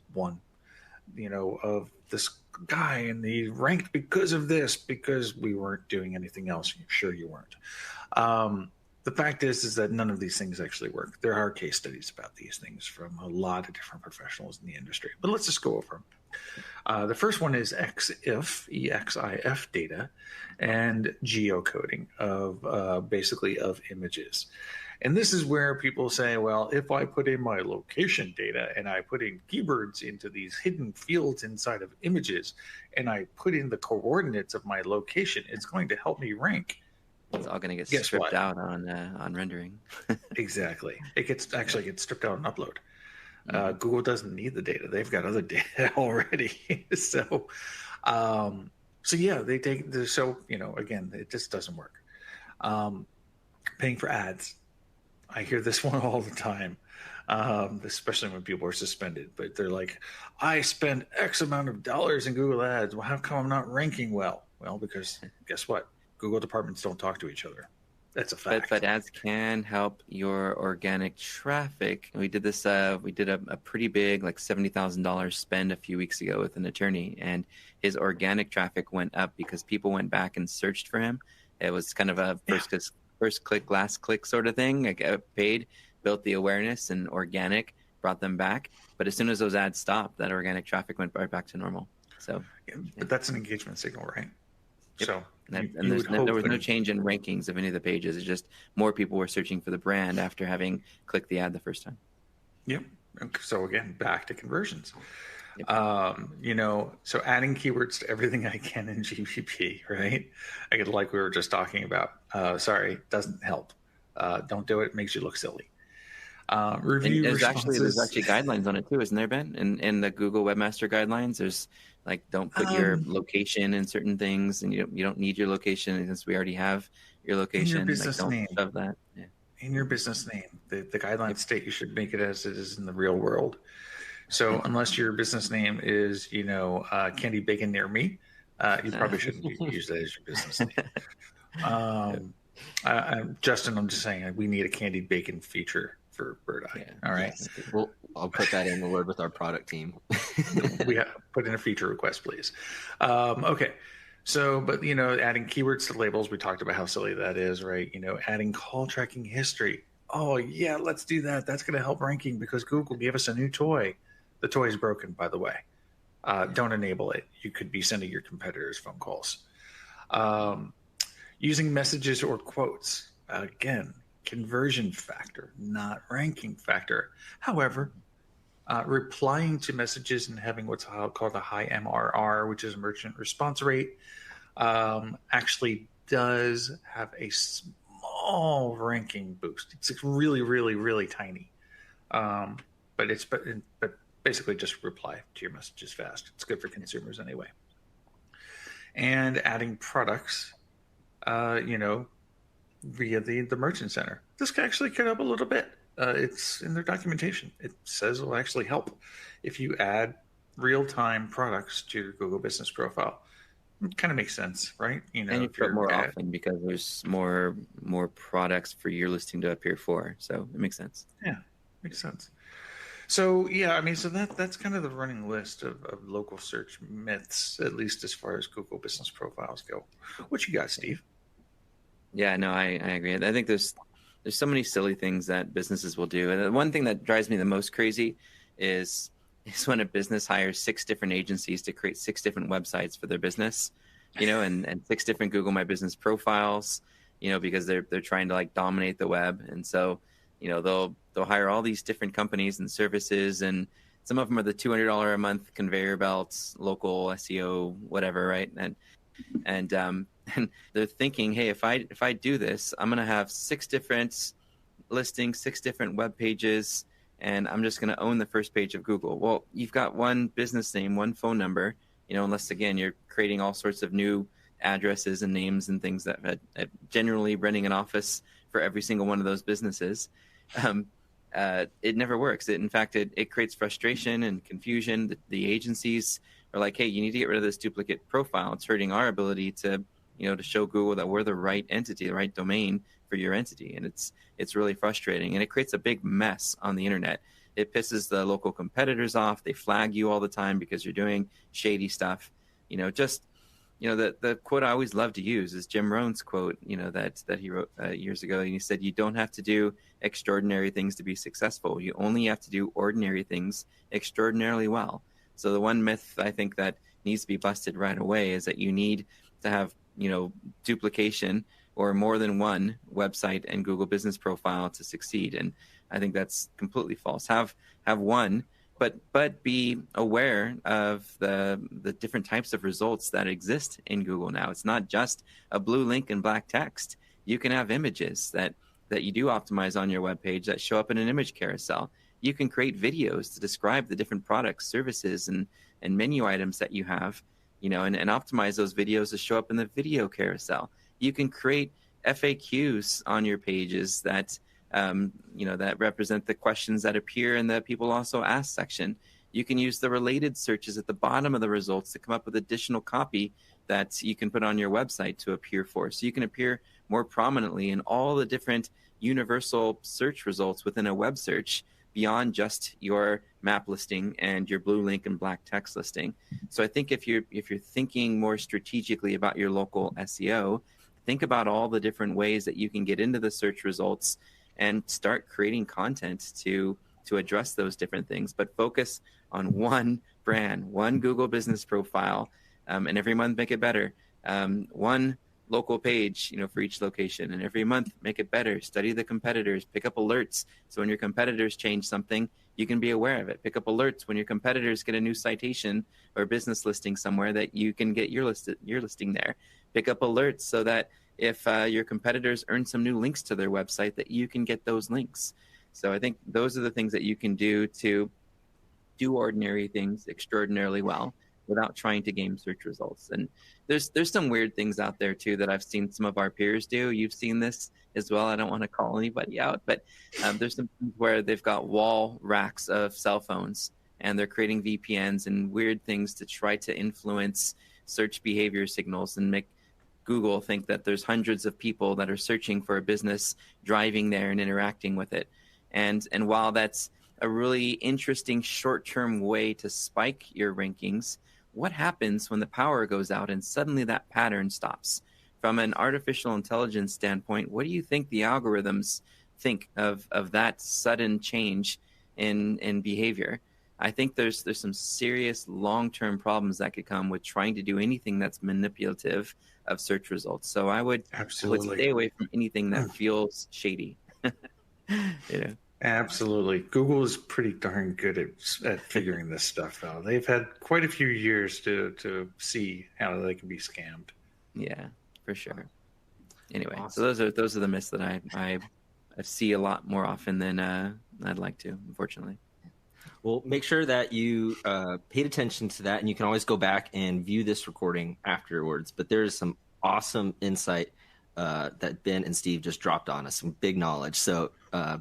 Of this guy and he ranked because of this, because we weren't doing anything else. Sure, you weren't. The fact is that none of these things actually work. There are case studies about these things from a lot of different professionals in the industry, but let's just go over them. The first one is EXIF, EXIF data, and geocoding of basically of images. And this is where people say, well, if I put in my location data and I put in keywords into these hidden fields inside of images, and I put in the coordinates of my location, it's going to help me rank. It's all going to get stripped out on rendering. Exactly. It gets stripped out on upload. Google doesn't need the data. They've got other data already. So yeah, they take the, so, you know, again, it just doesn't work. Paying for ads. I hear this one all the time, especially when people are suspended. But they're like, I spend X amount of dollars in Google Ads. Well, how come I'm not ranking well? Well, because guess what? Google departments don't talk to each other. That's a fact. But ads can help your organic traffic. We did this. We did a pretty big, like $70,000 spend a few weeks ago with an attorney, and his organic traffic went up because people went back and searched for him. It was kind of a first click, last click sort of thing. Like paid, built the awareness, and organic brought them back. But as soon as those ads stopped, that organic traffic went right back to normal. So, but that's an engagement signal, right? Yep. So, there was no change in rankings of any of the pages. It's just more people were searching for the brand after having clicked the ad the first time. Yep. So again, back to conversions. Yep. You know, so adding keywords to everything I can in GPP, right? Like we were just talking about. Sorry, doesn't help. Don't do it. It makes you look silly. Review there's responses. actually guidelines on it too, isn't there, Ben? In the Google Webmaster Guidelines, there's like don't put your location in certain things, and you don't need your location since we already have your location. In your business name. Shove that. Yeah. In your business name, the guidelines state you should make it as it is in the real world. So unless your business name is, you know, Candy Bacon Near Me, you probably shouldn't use that as your business name. Justin, I'm just saying we need a candied bacon feature for Birdeye. Yeah, all right. Well, I'll put that in the word with our product team. We put in a feature request, please. Okay. So, but, you know, adding keywords to labels, we talked about how silly that is, right? You know, adding call tracking history. Oh, yeah, let's do that. That's going to help ranking because Google gave us a new toy. The toy is broken, by the way. Don't enable it. You could be sending your competitors phone calls. Using messages or quotes. Again, conversion factor, not ranking factor. However, replying to messages and having what's called a high MRR, which is merchant response rate, actually does have a small ranking boost. It's really, really, really tiny. But basically just reply to your messages fast. It's good for consumers anyway. And adding products, you know, via the merchant center. This actually could help a little bit. It's in their documentation. It says it will actually help if you add real-time products to your Google Business Profile. It kind of makes sense, right? You know, and you put more often because there's more products for your listing to appear for. So it makes sense. Yeah, makes sense. So yeah, I mean, so that's kind of the running list of local search myths, at least as far as Google Business Profiles go. What you got, Steve? Yeah, no, I agree. I think there's so many silly things that businesses will do. And the one thing that drives me the most crazy is when a business hires 6 different agencies to create 6 different websites for their business, you know, and 6 different Google My Business profiles, you know, because they're trying to like dominate the web. And so, you know, they'll hire all these different companies and services, and some of them are the $200 a month conveyor belts, local SEO, whatever, right? And they're thinking, hey, if I do this, I'm going to have 6 different listings, 6 different web pages, and I'm just going to own the first page of Google. Well, you've got one business name, one phone number, you know, unless, again, you're creating all sorts of new addresses and names and things that generally renting an office for every single one of those businesses. It never works. In fact, it creates frustration and confusion. The agencies are like, hey, you need to get rid of this duplicate profile. It's hurting our ability to, you know, to show Google that we're the right entity, the right domain for your entity. And it's really frustrating. And it creates a big mess on the internet it pisses the local competitors off. They flag you all the time because you're doing shady stuff. The quote I always love to use is Jim Rohn's quote, that he wrote years ago. And he said, you don't have to do extraordinary things to be successful. You only have to do ordinary things extraordinarily well. So the one myth I think that needs to be busted right away is that you need to have, duplication or more than one website and Google business profile to succeed. And I think that's completely false. Have one, but be aware of the different types of results that exist in Google now. It's not just a blue link and black text. You can have images that you do optimize on your webpage that show up in an image carousel. You can create videos to describe the different products, services, and menu items that you have, and optimize those videos to show up in the video carousel. You can create FAQs on your pages that that represent the questions that appear in the people also ask section. You can use the related searches at the bottom of the results to come up with additional copy that you can put on your website to appear for. So you can appear more prominently in all the different universal search results within a web search beyond just your map listing and your blue link and black text listing. So I think if you're thinking more strategically about your local SEO, think about all the different ways that you can get into the search results and start creating content to address those different things, but focus on one brand, one Google business profile, and every month make it better. One local page, for each location, and every month make it better. Study the competitors, pick up alerts. So when your competitors change something, you can be aware of it. Pick up alerts when your competitors get a new citation or business listing somewhere that you can get your listing there. Pick up alerts so that if your competitors earn some new links to their website, that you can get those links. So I think those are the things that you can do to do ordinary things extraordinarily well without trying to game search results. And there's some weird things out there too that I've seen some of our peers do. You've seen this as well. I don't want to call anybody out, but there's some things where they've got wall racks of cell phones and they're creating VPNs and weird things to try to influence search behavior signals and make Google think that there's hundreds of people that are searching for a business, driving there and interacting with it. And while that's a really interesting short-term way to spike your rankings, what happens when the power goes out and suddenly that pattern stops? From an artificial intelligence standpoint, what do you think the algorithms think of that sudden change in behavior? I think there's some serious long-term problems that could come with trying to do anything that's manipulative of search results. So I would stay away from anything that feels shady. Absolutely. Google is pretty darn good at figuring this stuff out. They've had quite a few years to see how they can be scammed. Yeah, for sure. Anyway, awesome. So those are the myths that I see a lot more often than I'd like to, unfortunately. Well, make sure that you paid attention to that, and you can always go back and view this recording afterwards. But there's some awesome insight that Ben and Steve just dropped on us, some big knowledge. So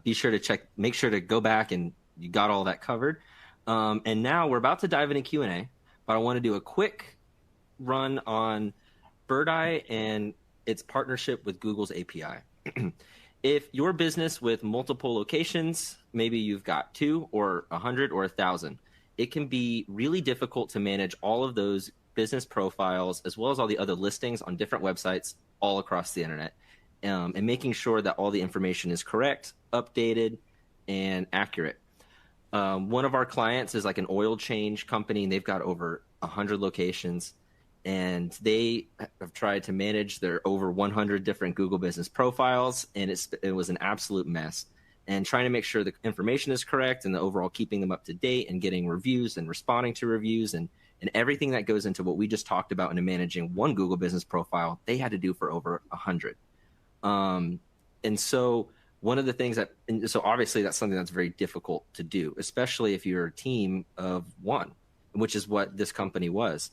be sure to make sure to go back and you got all that covered. And now we're about to dive into Q&A, but I want to do a quick run on Birdeye and its partnership with Google's API. If your business with multiple locations, maybe you've got 2 or 100 or 1,000, it can be really difficult to manage all of those business profiles as well as all the other listings on different websites all across the internet, and making sure that all the information is correct, updated, and accurate. One of our clients is like an oil change company, and they've got over 100 locations, and they have tried to manage their over 100 different Google business profiles, and it was an absolute mess. And trying to make sure the information is correct and the overall keeping them up to date and getting reviews and responding to reviews and everything that goes into what we just talked about into managing one Google business profile, they had to do for over 100. And so one of the things so obviously that's something that's very difficult to do, especially if you're a team of one, which is what this company was.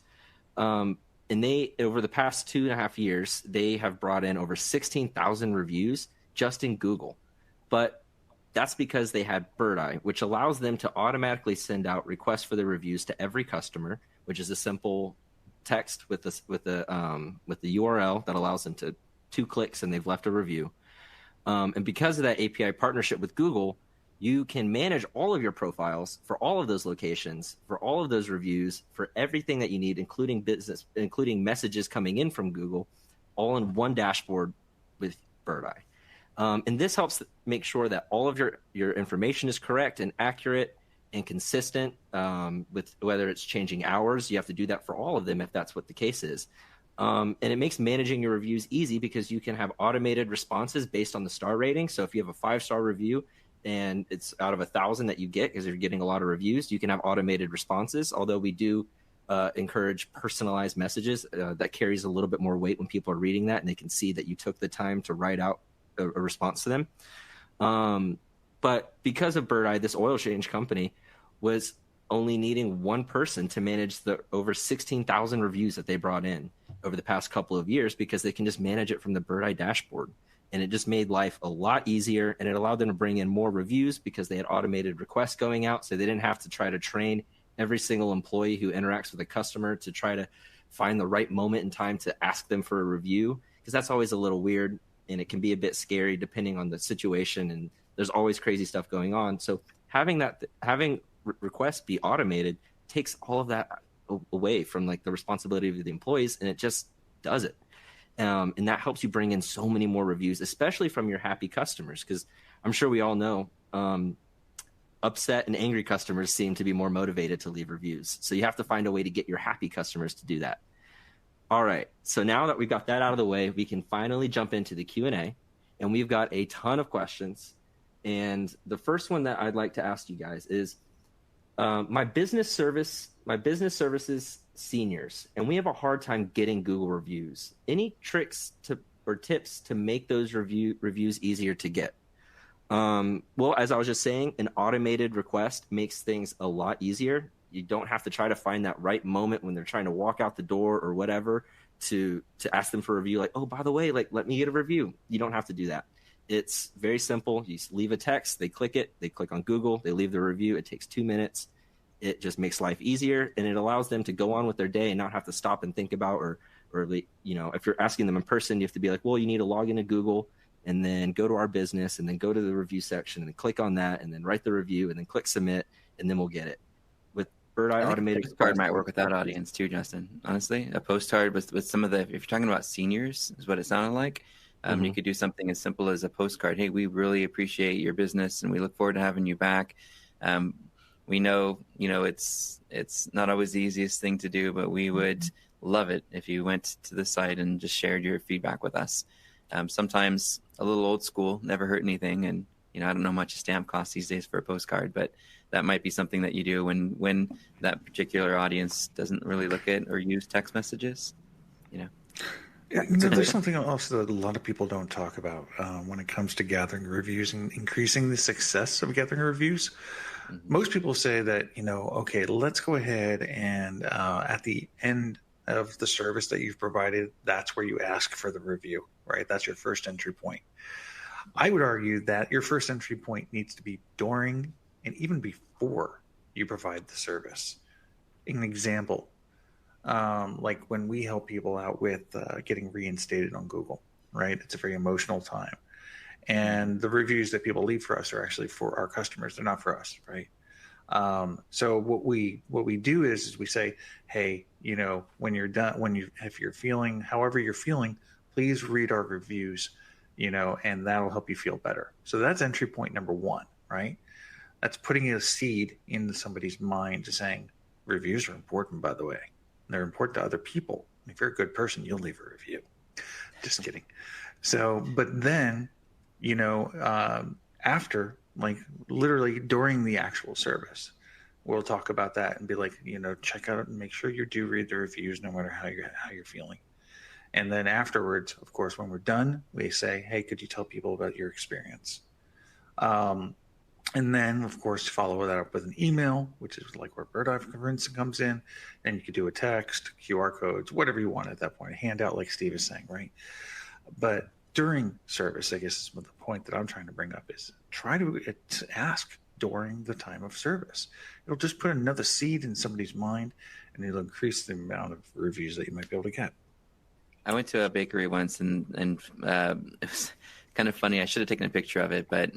And they, over the past 2.5 years, they have brought in over 16,000 reviews just in Google. But that's because they had Birdeye, which allows them to automatically send out requests for the reviews to every customer, which is a simple text with the URL that allows them to 2 clicks and they've left a review. And because of that API partnership with Google, you can manage all of your profiles for all of those locations, for all of those reviews, for everything that you need, including messages coming in from Google, all in one dashboard with Birdeye. And this helps make sure that all of your information is correct and accurate and consistent, with whether it's changing hours. You have to do that for all of them if that's what the case is. And it makes managing your reviews easy because you can have automated responses based on the star rating. So if you have a 5-star review and it's out of 1,000 that you get because you're getting a lot of reviews, you can have automated responses. Although we do encourage personalized messages, that carries a little bit more weight when people are reading that and they can see that you took the time to write out a response to them. But because of Birdeye, this oil change company was only needing one person to manage the over 16,000 reviews that they brought in over the past couple of years, because they can just manage it from the Birdeye dashboard. And it just made life a lot easier, and it allowed them to bring in more reviews because they had automated requests going out. So they didn't have to try to train every single employee who interacts with a customer to try to find the right moment in time to ask them for a review, because that's always a little weird and it can be a bit scary depending on the situation, and there's always crazy stuff going on. So having requests be automated takes all of that away from like the responsibility of the employees, and it just does it. And that helps you bring in so many more reviews, especially from your happy customers, because I'm sure we all know upset and angry customers seem to be more motivated to leave reviews. So you have to find a way to get your happy customers to do that. All right, so now that we've got that out of the way, we can finally jump into the Q&A, and we've got a ton of questions. And the first one that I'd like to ask you guys is, my business services seniors, and we have a hard time getting Google reviews. Any tricks or tips to make those reviews easier to get? Well, as I was just saying, an automated request makes things a lot easier. You don't have to try to find that right moment when they're trying to walk out the door or whatever to ask them for a review. Like, oh, by the way, like, let me get a review. You don't have to do that. It's very simple. You just leave a text, they click it, they click on Google, they leave the review. It takes 2 minutes. It just makes life easier, and it allows them to go on with their day and not have to stop and think about, or if you're asking them in person, you have to be like, well, you need to log into Google and then go to our business and then go to the review section and then click on that and then write the review and then click submit, and then we'll get it. With Birdeye automated postcard might work with that audience too, Justin. Honestly, a postcard with some of the, if you're talking about seniors, is what it sounded like. You could do something as simple as a postcard. Hey, we really appreciate your business and we look forward to having you back. We know, it's not always the easiest thing to do, but we would love it if you went to the site and just shared your feedback with us. Sometimes a little old school, never hurt anything. And, I don't know how much a stamp costs these days for a postcard, but that might be something that you do when that particular audience doesn't really look at or use text messages, Yeah, there's something else that a lot of people don't talk about when it comes to gathering reviews and increasing the success of gathering reviews. Mm-hmm. Most people say that, okay, let's go ahead and at the end of the service that you've provided, that's where you ask for the review, right? That's your first entry point. I would argue that your first entry point needs to be during and even before you provide the service. An example, like when we help people out with getting reinstated on Google, right? It's a very emotional time. And the reviews that people leave for us are actually for our customers. They're not for us, right? So what we do is we say, hey, when you're done, if you're feeling however you're feeling, please read our reviews, and that'll help you feel better. So that's entry point number one, right? That's putting a seed into somebody's mind to saying reviews are important, by the way. They're important to other people. If you're a good person, you'll leave a review. Just kidding. So, but then, after, like literally during the actual service, we'll talk about that and be like, check out and make sure you do read the reviews, no matter how you're feeling. And then afterwards, of course, when we're done, we say, hey, could you tell people about your experience? And then, of course, follow that up with an email, which is like where Birdeye, for instance, comes in. And you could do a text, QR codes, whatever you want at that point, a handout like Steve is saying, right? But during service, I guess is the point that I'm trying to bring up is try to ask during the time of service. It'll just put another seed in somebody's mind, and it'll increase the amount of reviews that you might be able to get. I went to a bakery once, and it was kind of funny. I should have taken a picture of it, but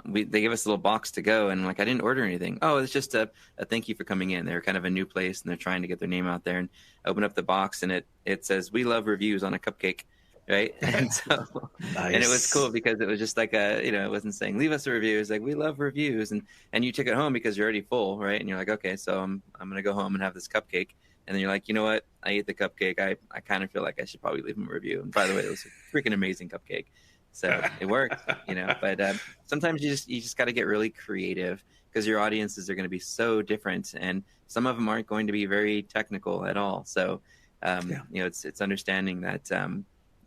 they gave us a little box to go, and like I didn't order anything. Oh, it's just a thank you for coming in. They're kind of a new place, and they're trying to get their name out there. And I open up the box, and it says "We love reviews" on a cupcake, right? And so, Nice. and it was cool because it was just like it wasn't saying leave us a review. It's like we love reviews, and you took it home because you're already full, right? And you're like, okay, so I'm gonna go home and have this cupcake. And then you're like, you know what? I ate the cupcake. I kind of feel like I should probably leave them a review. And by the way, it was a freaking amazing cupcake. So it worked, but sometimes you just got to get really creative because your audiences are going to be so different, and some of them aren't going to be very technical at all. So, it's understanding that,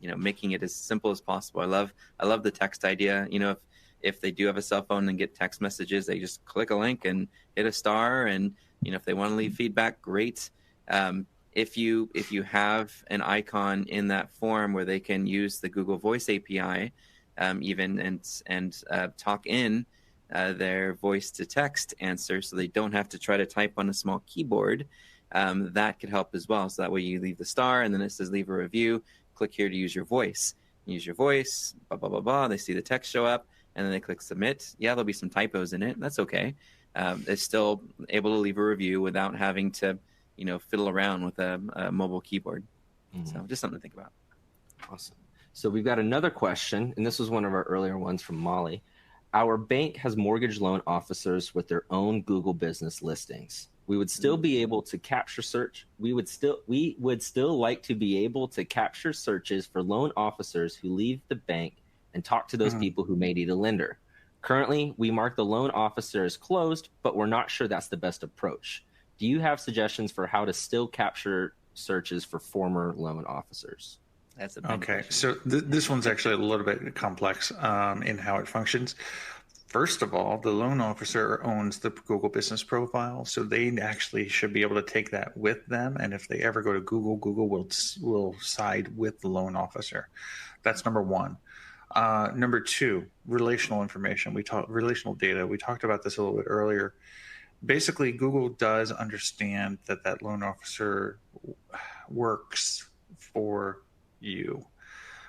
making it as simple as possible. I love the text idea. If they do have a cell phone and get text messages, they just click a link and hit a star. And, if they want to leave feedback, great. If you have an icon in that form where they can use the Google Voice API, even and talk in their voice to text answer, so they don't have to try to type on a small keyboard, that could help as well. So that way you leave the star, and then it says leave a review. Click here to use your voice. Use your voice. Blah blah blah blah. They see the text show up, and then they click submit. Yeah, there'll be some typos in it. That's okay. They're still able to leave a review without having to fiddle around with a mobile keyboard. So just something to think about. Awesome. So we've got another question, and this was one of our earlier ones from Molly. Our bank has mortgage loan officers with their own Google business listings. We would still be able to capture search. We would still like to be able to capture searches for loan officers who leave the bank and talk to those people who may need a lender. Currently, we mark the loan officer as closed, but we're not sure that's the best approach. Do you have suggestions for how to still capture searches for former loan officers? That's a big Okay. question. So this one's actually a little bit complex in how it functions. First of all, the loan officer owns the Google business profile, so they actually should be able to take that with them. And if they ever go to Google, Google will side with the loan officer. That's number one. Number two, relational information. Relational data. We talked about this a little bit earlier. Basically, Google does understand that loan officer works for you.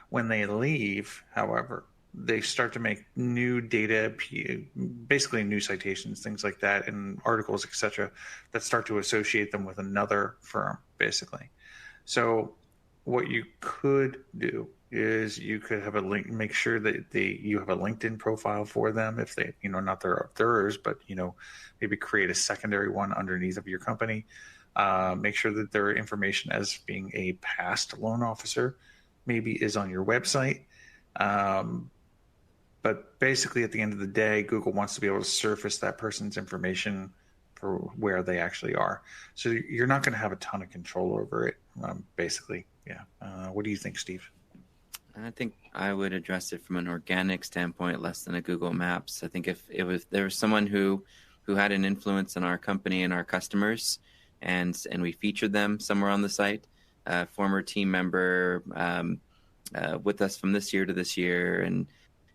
When they leave, however, they start to make new data, basically new citations, things like that, and articles, etc., that start to associate them with another firm, basically. So what you could do is you could have a link, make sure that you have a LinkedIn profile for them if they, not theirs, but, maybe create a secondary one underneath of your company. Make sure that their information as being a past loan officer maybe is on your website. But basically at the end of the day, Google wants to be able to surface that person's information for where they actually are. So you're not going to have a ton of control over it, basically. Yeah. What do you think, Steve? I think I would address it from an organic standpoint, less than a Google Maps. I think if there was someone who had an influence on our company and our customers, and we featured them somewhere on the site, former team member with us from this year to this year, and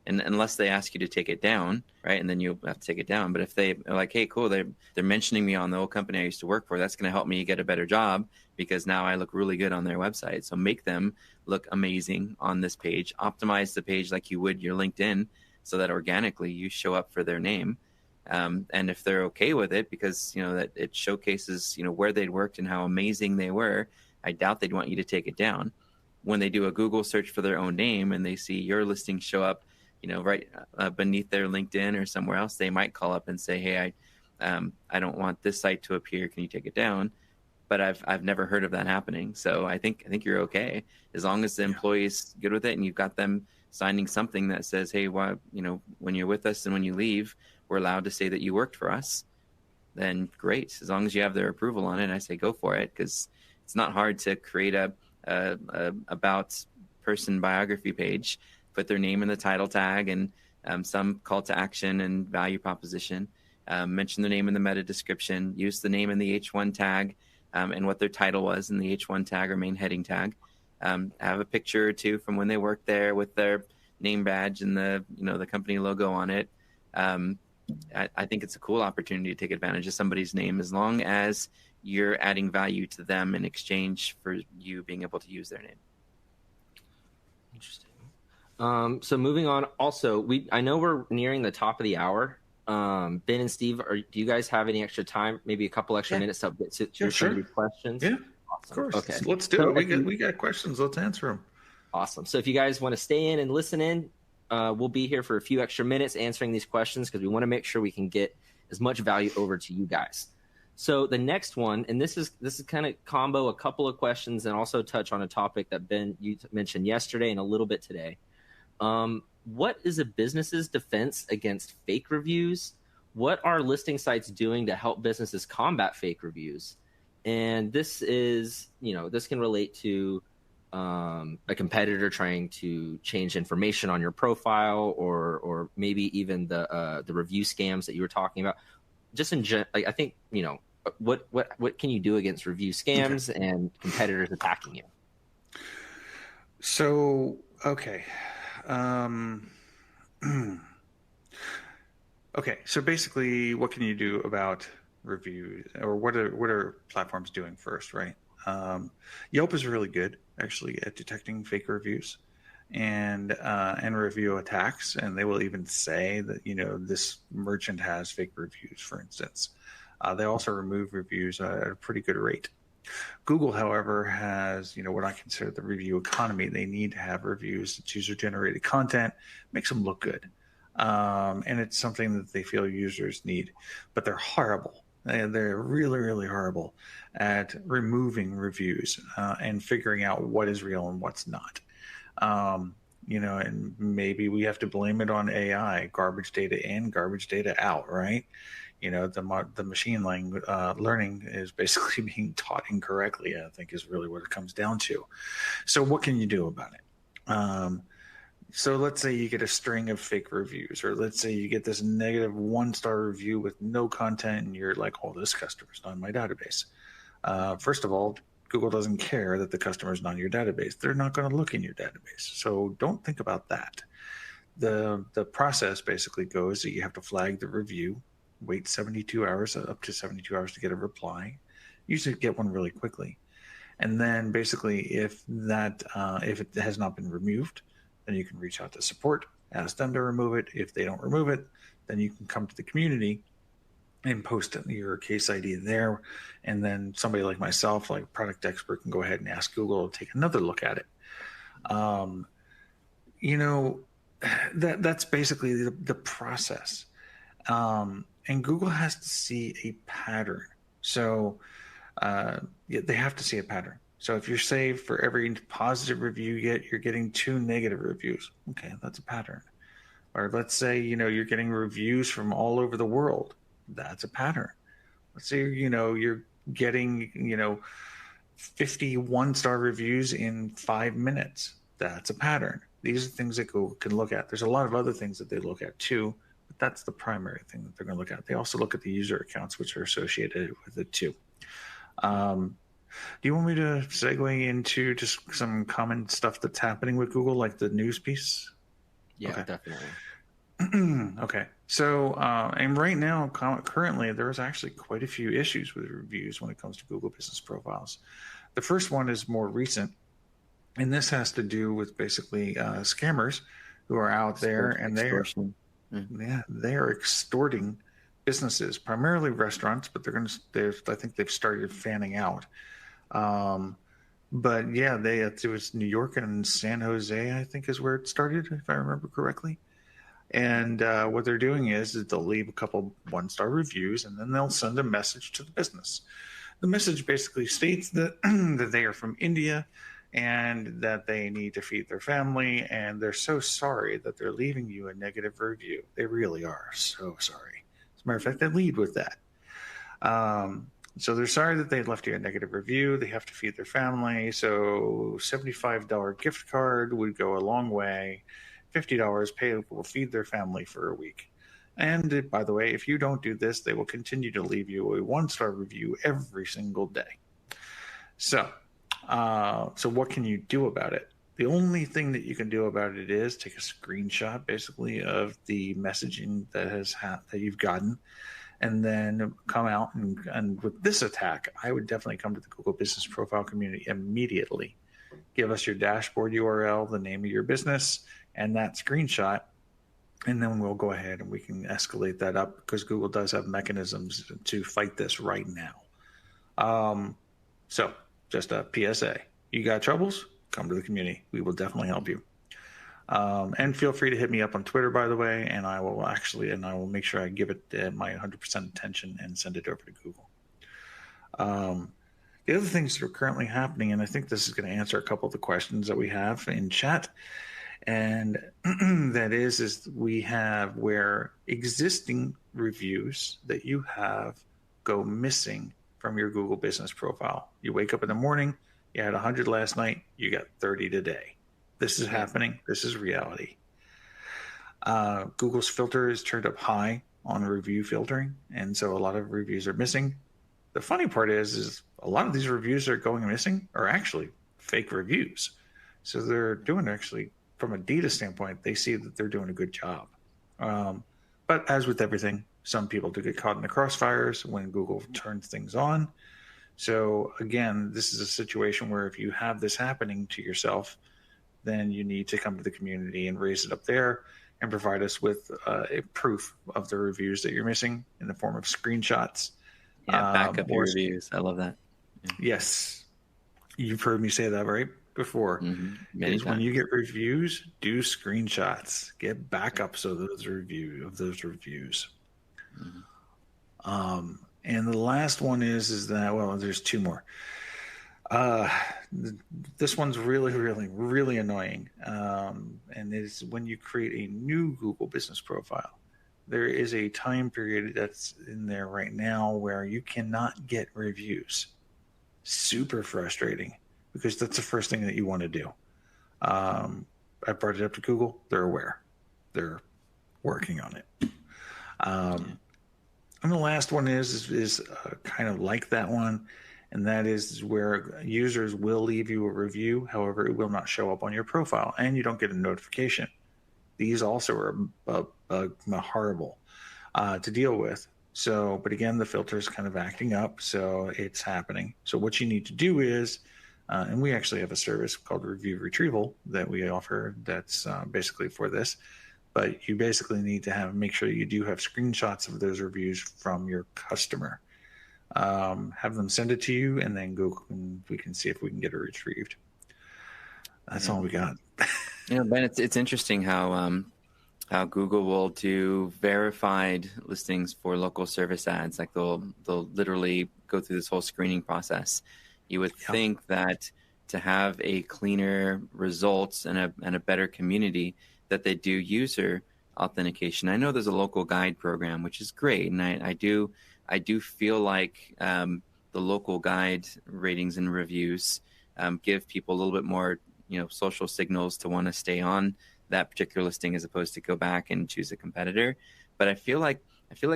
unless they ask you to take it down, right, and then you have to take it down. But if they are like, hey, cool, they're mentioning me on the old company I used to work for, that's going to help me get a better job because now I look really good on their website. So make them look amazing on this page. Optimize the page like you would your LinkedIn so that organically you show up for their name. And if they're okay with it, because that it showcases where they'd worked and how amazing they were, I doubt they'd want you to take it down. When they do a Google search for their own name and they see your listing show up, right beneath their LinkedIn or somewhere else, they might call up and say, hey, I don't want this site to appear. Can you take it down? But I've never heard of that happening. So I think you're okay as long as the employee's good with it and you've got them signing something that says, hey, when you're with us and when you leave, we're allowed to say that you worked for us. Then great. As long as you have their approval on it, I say go for it, because it's not hard to create a about person biography page, put their name in the title tag and some call to action and value proposition, mention the name in the meta description, use the name in the H1 tag and what their title was in the H1 tag or main heading tag. Have a picture or two from when they worked there with their name badge and the company logo on it. I think it's a cool opportunity to take advantage of somebody's name as long as you're adding value to them in exchange for you being able to use their name. Interesting. So moving on. Also, I know we're nearing the top of the hour. Ben and Steve, do you guys have any extra time? Maybe a couple extra minutes to get through some of these questions? Yeah, awesome. of course. Okay, Let's do it. We got questions. Let's answer them. Awesome. So if you guys want to stay in and listen in, we'll be here for a few extra minutes answering these questions because we want to make sure we can get as much value over to you guys. So the next one, and this is kind of combo a couple of questions and also touch on a topic that Ben you mentioned yesterday and a little bit today. What is a business's defense against fake reviews? What are listing sites doing to help businesses combat fake reviews? And this is, this can relate to a competitor trying to change information on your profile, or maybe even the review scams that you were talking about. Just I think, what can you do against review scams and competitors attacking you? So, okay. Okay. So basically, what can you do about reviews, or what are platforms doing first, right? Yelp is really good actually at detecting fake reviews and review attacks, and they will even say that this merchant has fake reviews, for instance. They also remove reviews at a pretty good rate. Google, however, has what I consider the review economy. They need to have reviews. It's user-generated content, makes them look good, and it's something that they feel users need. But they're horrible. They're really, really horrible at removing reviews and figuring out what is real and what's not. And maybe we have to blame it on AI, garbage data in, garbage data out, right? The machine learning is basically being taught incorrectly, I think, is really what it comes down to. So what can you do about it? So let's say you get a string of fake reviews, or let's say you get this negative 1-star review with no content, and you're like, oh, this customer's not in my database. First of all, Google doesn't care that the customer's not in your database. They're not going to look in your database. So don't think about that. The process basically goes that you have to flag the review, wait 72 hours, up to 72 hours to get a reply. Usually get one really quickly. And then basically if it has not been removed, then you can reach out to support, ask them to remove it. If they don't remove it, then you can come to the community and post your case ID there. And then somebody like myself, like a product expert, can go ahead and ask Google to take another look at it. That's basically the process. And Google has to see a pattern. So they have to see a pattern. So if you're saying for every positive review you get, you're getting 2 negative reviews. Okay, that's a pattern. Or let's say, you're getting reviews from all over the world. That's a pattern. Let's say, you're getting, 50 1-star reviews in 5 minutes. That's a pattern. These are things that Google can look at. There's a lot of other things that they look at too, but that's the primary thing that they're going to look at. They also look at the user accounts, which are associated with it too. Do you want me to segue into just some common stuff that's happening with Google, like the news piece? Yeah, okay. Definitely. Okay. So, and right now, currently, there's actually quite a few issues with reviews when it comes to Google Business Profiles. The first one is more recent, and this has to do with basically scammers who are out there, and they are extorting businesses, primarily restaurants, but I think they've started fanning out. But yeah, it was New York and San Jose, I think, is where it started, if I remember correctly. And what they're doing is they'll leave a couple 1-star reviews, and then they'll send a message to the business. The message basically states that that they are from India and that they need to feed their family, and they're so sorry that they're leaving you a negative review. They really are so sorry. As a matter of fact, they lead with that. So they're sorry that they left you a negative review. They have to feed their family. So $75 gift card would go a long way. $50 will feed their family for a week. And by the way, if you don't do this, they will continue to leave you a 1-star review every single day. So what can you do about it? The only thing that you can do about it is take a screenshot, basically, of the messaging that you've gotten, and then come out and with this attack, I would definitely come to the Google Business Profile community immediately. Give us your dashboard URL, the name of your business. and that screenshot, and then we'll go ahead and we can escalate that up, because Google does have mechanisms to fight this right now. So just a PSA, you got troubles, come to the community. We will definitely help you. And feel free to hit me up on Twitter, by the way, and I will make sure I give it my 100% attention and send it over to Google. The other things that are currently happening, and I think this is going to answer a couple of the questions that we have in chat, and that is we have where existing reviews that you have go missing from your Google business profile. You wake up in the morning, you had 100 last night, you got 30 today. This is happening. This is reality. Google's filter is turned up high on review filtering, and so a lot of reviews are missing. The funny part is a lot of these reviews that are going missing are actually fake reviews. So they're doing, actually, from a data standpoint, they see that they're doing a good job. But as with everything, some people do get caught in the crossfires when Google turns things on. So again, this is a situation where if you have this happening to yourself, then you need to come to the community and raise it up there and provide us with a proof of the reviews that you're missing in the form of screenshots. Yeah, back up your reviews. I love that. Yeah. Yes. You've heard me say that right before. Mm-hmm. When you get reviews, do screenshots. Get backups of those reviews. Mm-hmm. And the last one is that, well, there's two more. This one's really, really, really annoying. And is when you create a new Google business profile, there is a time period that's in there right now where you cannot get reviews. Super frustrating, because that's the first thing that you want to do. I brought it up to Google. They're aware. They're working on it. And the last one is kind of like that one. And that is where users will leave you a review. However, it will not show up on your profile, and you don't get a notification. These also are horrible to deal with. So, but again, the filter is kind of acting up, so it's happening. So what you need to do is, and we actually have a service called Review Retrieval that we offer that's basically for this. But you basically need to make sure you do have screenshots of those reviews from your customer. Have them send it to you, and then we can see if we can get it retrieved. That's all we got. Ben, it's interesting how Google will do verified listings for local service ads. Like they'll literally go through this whole screening process. You would think that to have a cleaner results and a better community, that they do user authentication. I know there's a local guide program, which is great, and I do feel like the local guide ratings and reviews give people a little bit more, social signals to want to stay on that particular listing as opposed to go back and choose a competitor. But I feel like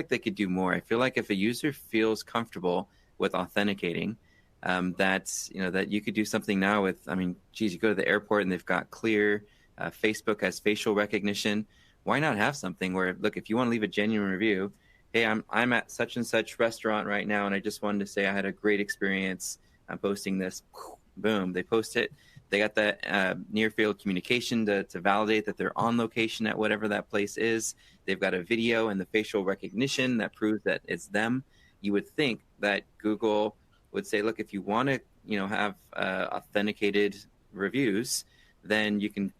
they could do more. I feel like if a user feels comfortable with authenticating, that you could do something now with. I mean, geez, you go to the airport and they've got Clear. Facebook has facial recognition. Why not have something where, look, if you want to leave a genuine review, hey, I'm at such and such restaurant right now, and I just wanted to say I had a great experience. I'm posting this. Boom, they post it. They got the near field communication to validate that they're on location at whatever that place is. They've got a video and the facial recognition that proves that it's them. You would think that Google would say, look, if you want to, have authenticated reviews, then you can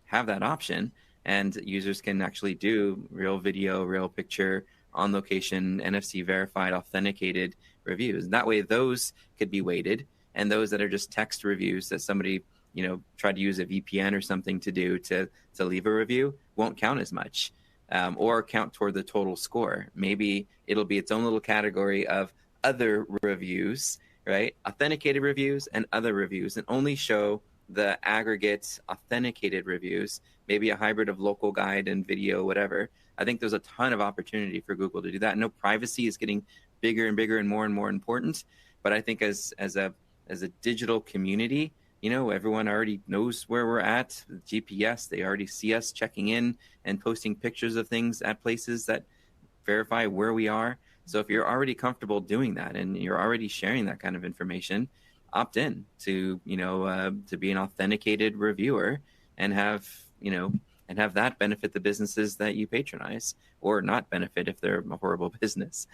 have that option, and users can actually do real video, real picture, on location, NFC verified, authenticated reviews. And that way, those could be weighted, and those that are just text reviews that somebody tried to use a VPN or something to do to leave a review won't count as much, or count toward the total score. Maybe it'll be its own little category of other reviews, right? Authenticated reviews and other reviews, and only show the aggregate authenticated reviews, maybe a hybrid of local guide and video, whatever. I think there's a ton of opportunity for Google to do that. I know privacy is getting bigger and bigger and more important, but I think as a digital community, everyone already knows where we're at. GPS, they already see us checking in and posting pictures of things at places that verify where we are. So if you're already comfortable doing that and you're already sharing that kind of information, opt in to be an authenticated reviewer and have and have that benefit the businesses that you patronize, or not benefit if they're a horrible business.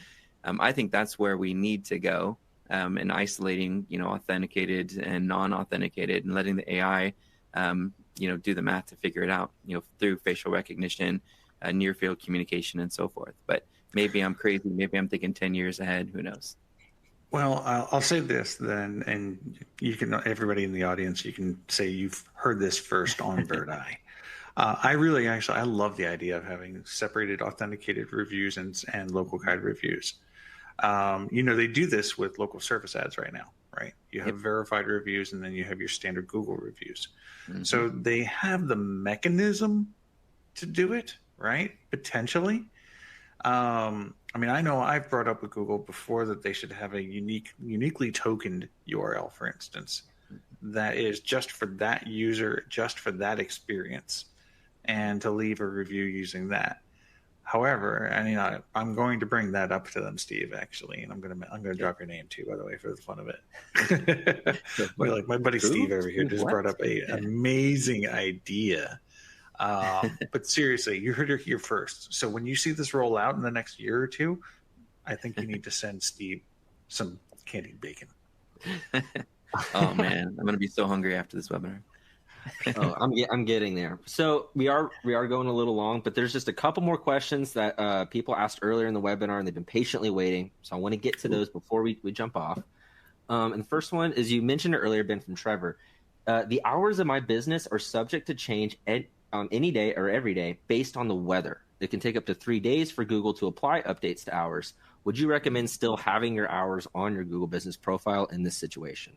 I think that's where we need to go, in isolating, authenticated and non-authenticated, and letting the AI, do the math to figure it out, through facial recognition, near field communication, and so forth. But maybe I'm crazy. Maybe I'm thinking 10 years ahead. Who knows? Well, I'll say this then, and you can, everybody in the audience, you can say you've heard this first on Birdeye. I love the idea of having separated authenticated reviews and local guide reviews. They do this with local service ads right now, right? You have verified reviews, and then you have your standard Google reviews. Mm-hmm. So they have the mechanism to do it, right? Potentially. I know I've brought up with Google before that they should have a uniquely tokened URL, for instance, that is just for that user, just for that experience, and to leave a review using that. However, I'm going to bring that up to them, Steve, actually, and I'm going to drop your name too, by the way, for the fun of it. My buddy Steve over here just brought up an amazing idea. But seriously, you heard it here first. So when you see this roll out in the next year or two, I think you need to send Steve some candied bacon. Oh man, I'm going to be so hungry after this webinar. I'm getting there. So we are going a little long, but there's just a couple more questions that people asked earlier in the webinar, and they've been patiently waiting. So I want to get to those before we jump off. And the first one is, you mentioned it earlier, Ben, from Trevor. The hours of my business are subject to change on any day or every day based on the weather. It can take up to 3 days for Google to apply updates to hours. Would you recommend still having your hours on your Google business profile in this situation?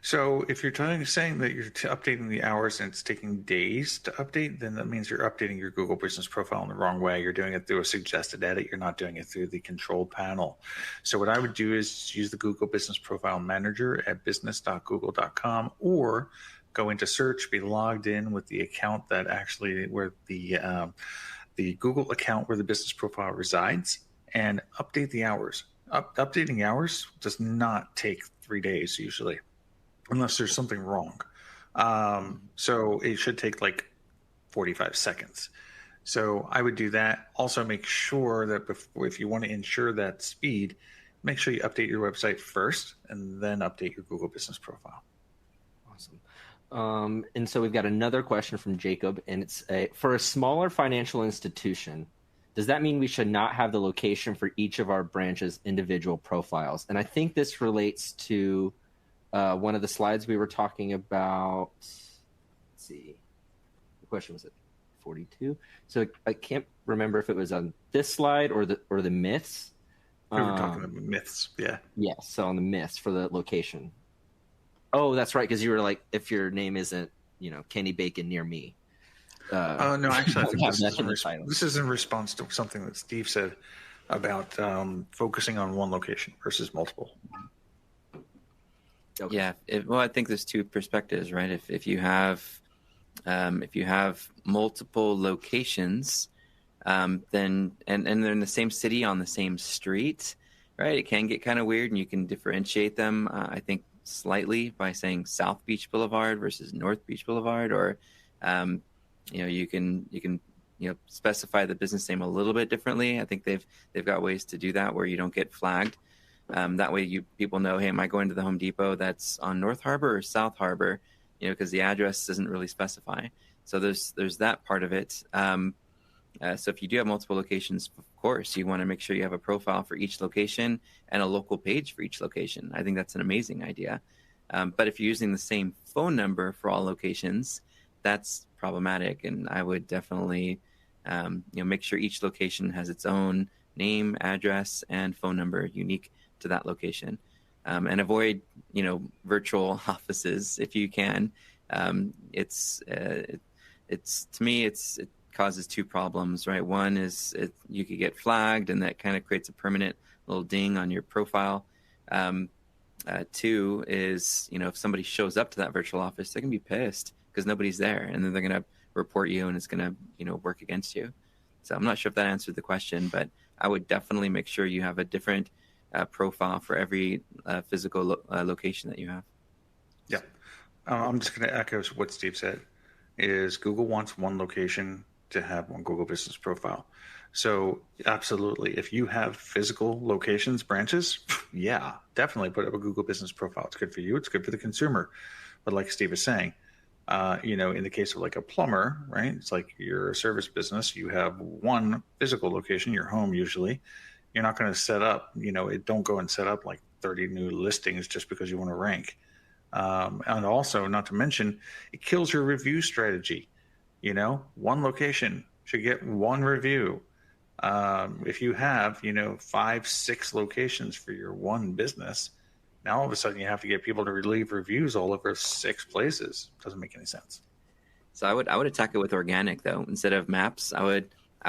So if you're saying that you're updating the hours and it's taking days to update, then that means you're updating your Google business profile in the wrong way. You're doing it through a suggested edit. You're not doing it through the control panel. So what I would do is use the Google Business Profile Manager at business.google.com, or go into search, be logged in with the account that actually where the Google account where the business profile resides, and update the hours. Updating hours does not take 3 days usually, unless there's something wrong. So it should take like 45 seconds. So I would do that. Also make sure that if you want to ensure that speed, make sure you update your website first and then update your Google business profile. Awesome. And so we've got another question from Jacob, and it's for a smaller financial institution, does that mean we should not have the location for each of our branches' individual profiles? And I think this relates to one of the slides we were talking about. Let's see. The question was at 42. So I can't remember if it was on this slide or the myths. We were talking about myths, yeah. Yeah, so on the myths for the location. Oh, that's right, because you were like, if your name isn't, Kenny Bacon near me. No, actually, I think this is in response to something that Steve said about focusing on one location versus multiple. Okay. Yeah, I think there's two perspectives, right? If you have multiple locations, then and they're in the same city on the same street, right? It can get kind of weird, and you can differentiate them. I think slightly by saying South Beach Boulevard versus North Beach Boulevard, or you can specify the business name a little bit differently. I think they've got ways to do that where you don't get flagged. That way people know, hey, am I going to the Home Depot that's on North Harbor or South Harbor? Because the address doesn't really specify. So there's that part of it. So if you do have multiple locations, of course, you want to make sure you have a profile for each location and a local page for each location. I think that's an amazing idea. But if you're using the same phone number for all locations, that's problematic. And I would definitely make sure each location has its own name, address, and phone number unique to that location. And avoid, virtual offices if you can. It's to me, it causes two problems, right? One is you could get flagged, and that kind of creates a permanent little ding on your profile. Two is, if somebody shows up to that virtual office, they're gonna be pissed because nobody's there, and then they're gonna report you, and it's gonna, work against you. So I'm not sure if that answered the question, but I would definitely make sure you have a different profile for every physical location that you have. Yeah. I'm just going to echo what Steve said. is Google wants one location to have one Google Business Profile. So absolutely, if you have physical locations, branches, yeah, definitely put up a Google Business Profile. It's good for you. It's good for the consumer. But like Steve is saying, in the case of like a plumber, right? It's like you're a service business. You have one physical location, your home usually. You're not going to set up, don't go and set up like 30 new listings just because you want to rank. And also, not to mention, it kills your review strategy. One location should get one review. If you have, 5, 6 locations for your one business, now all of a sudden you have to get people to leave reviews all over 6 places. Doesn't make any sense. So I would attack it with organic though. Instead of maps, I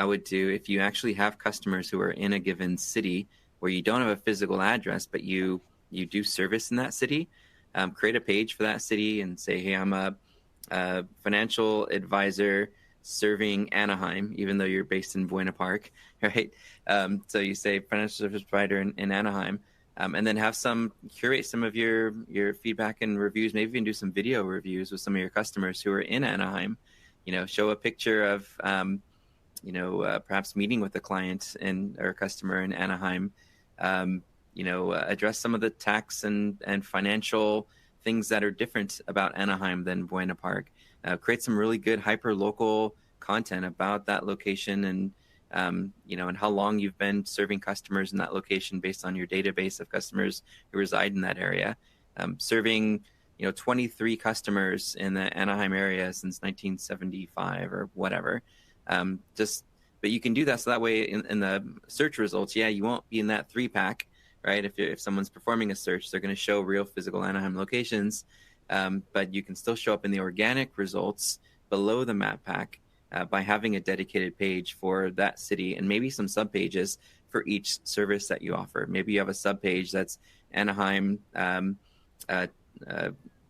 would do, if you actually have customers who are in a given city where you don't have a physical address, but you do service in that city, create a page for that city and say, hey, I'm a financial advisor serving Anaheim, even though you're based in Buena Park, right? So you say financial service provider in Anaheim, and then curate some of your feedback and reviews. Maybe even do some video reviews with some of your customers who are in Anaheim. Show a picture of perhaps meeting with a client or customer in Anaheim. Address some of the tax and financial things that are different about Anaheim than Buena Park. Create some really good hyper local content about that location and how long you've been serving customers in that location based on your database of customers who reside in that area. Serving 23 customers in the Anaheim area since 1975 or whatever. But you can do that so that way in the search results, you won't be in that 3-pack, right? If someone's performing a search, they're going to show real physical Anaheim locations, but you can still show up in the organic results below the map pack by having a dedicated page for that city and maybe some sub pages for each service that you offer. Maybe you have a sub page that's Anaheim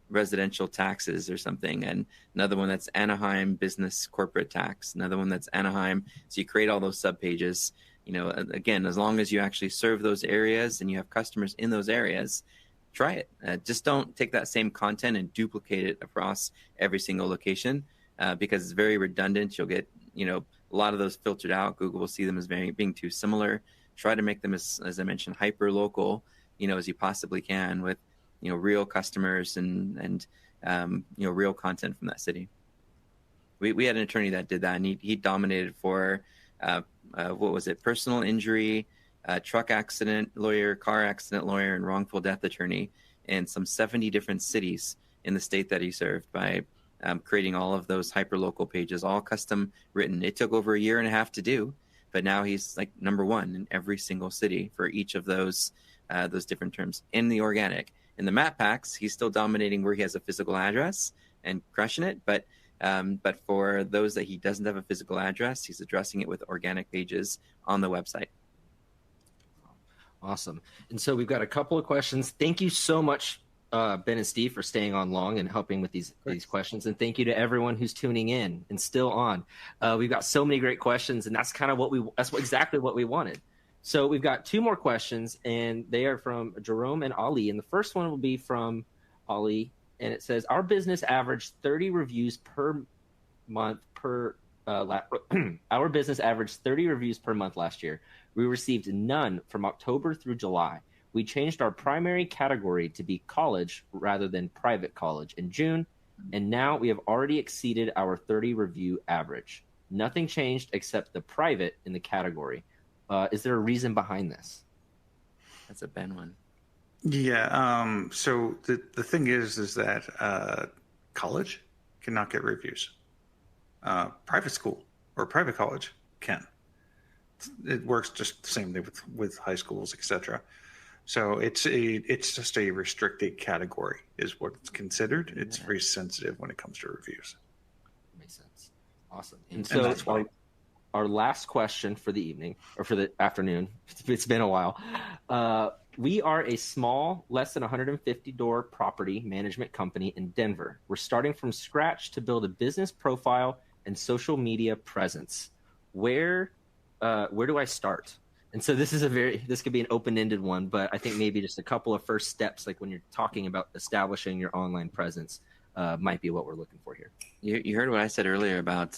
residential taxes or something, and another one that's Anaheim business corporate tax, another one that's Anaheim. So you create all those sub pages. Again, as long as you actually serve those areas and you have customers in those areas, try it. Just don't take that same content and duplicate it across every single location because it's very redundant. You'll get a lot of those filtered out. Google will see them as being too similar. Try to make them as I mentioned, hyper local, as you possibly can with real customers and real content from that city. We had an attorney that did that, and he dominated for what was it? Personal injury, truck accident lawyer, car accident lawyer, and wrongful death attorney in some 70 different cities in the state that he served by creating all of those hyperlocal pages, all custom written. It took over 1.5 years to do, but now he's like number 1 in every single city for each of those different terms in the organic. In the map packs, he's still dominating where he has a physical address and crushing it, but for those that he doesn't have a physical address, he's addressing it with organic pages on the website. Awesome. And so we've got a couple of questions. Thank you so much, Ben and Steve, for staying on long and helping with these questions. And thank you to everyone who's tuning in and still on. We've got so many great questions, and that's kind of exactly what we wanted. So we've got 2 more questions, and they are from Jerome and Ali. And the first one will be from Ali, and it says, our business averaged 30 reviews per month our business averaged 30 reviews per month last year. We received none from October through July. We changed our primary category to be college rather than private college in June, and now we have already exceeded our 30 review average. Nothing changed except the private in the category. Is there a reason behind this? That's a Ben one. Yeah. So the thing is that college cannot get reviews. Private school or private college can. It works just the same way with high schools, etc. So it's just a restricted category is what it's considered. It's very sensitive when it comes to reviews. Makes sense. Awesome. And so that's why our last question for the evening or for the afternoon, it's been a while. We are a small, less than 150 door property management company in Denver. We're starting from scratch to build a business profile and social media presence. Where do I start? And so this could be an open-ended one, but I think maybe just a couple of first steps, like when you're talking about establishing your online presence. might be what we're looking for here. You heard what I said earlier about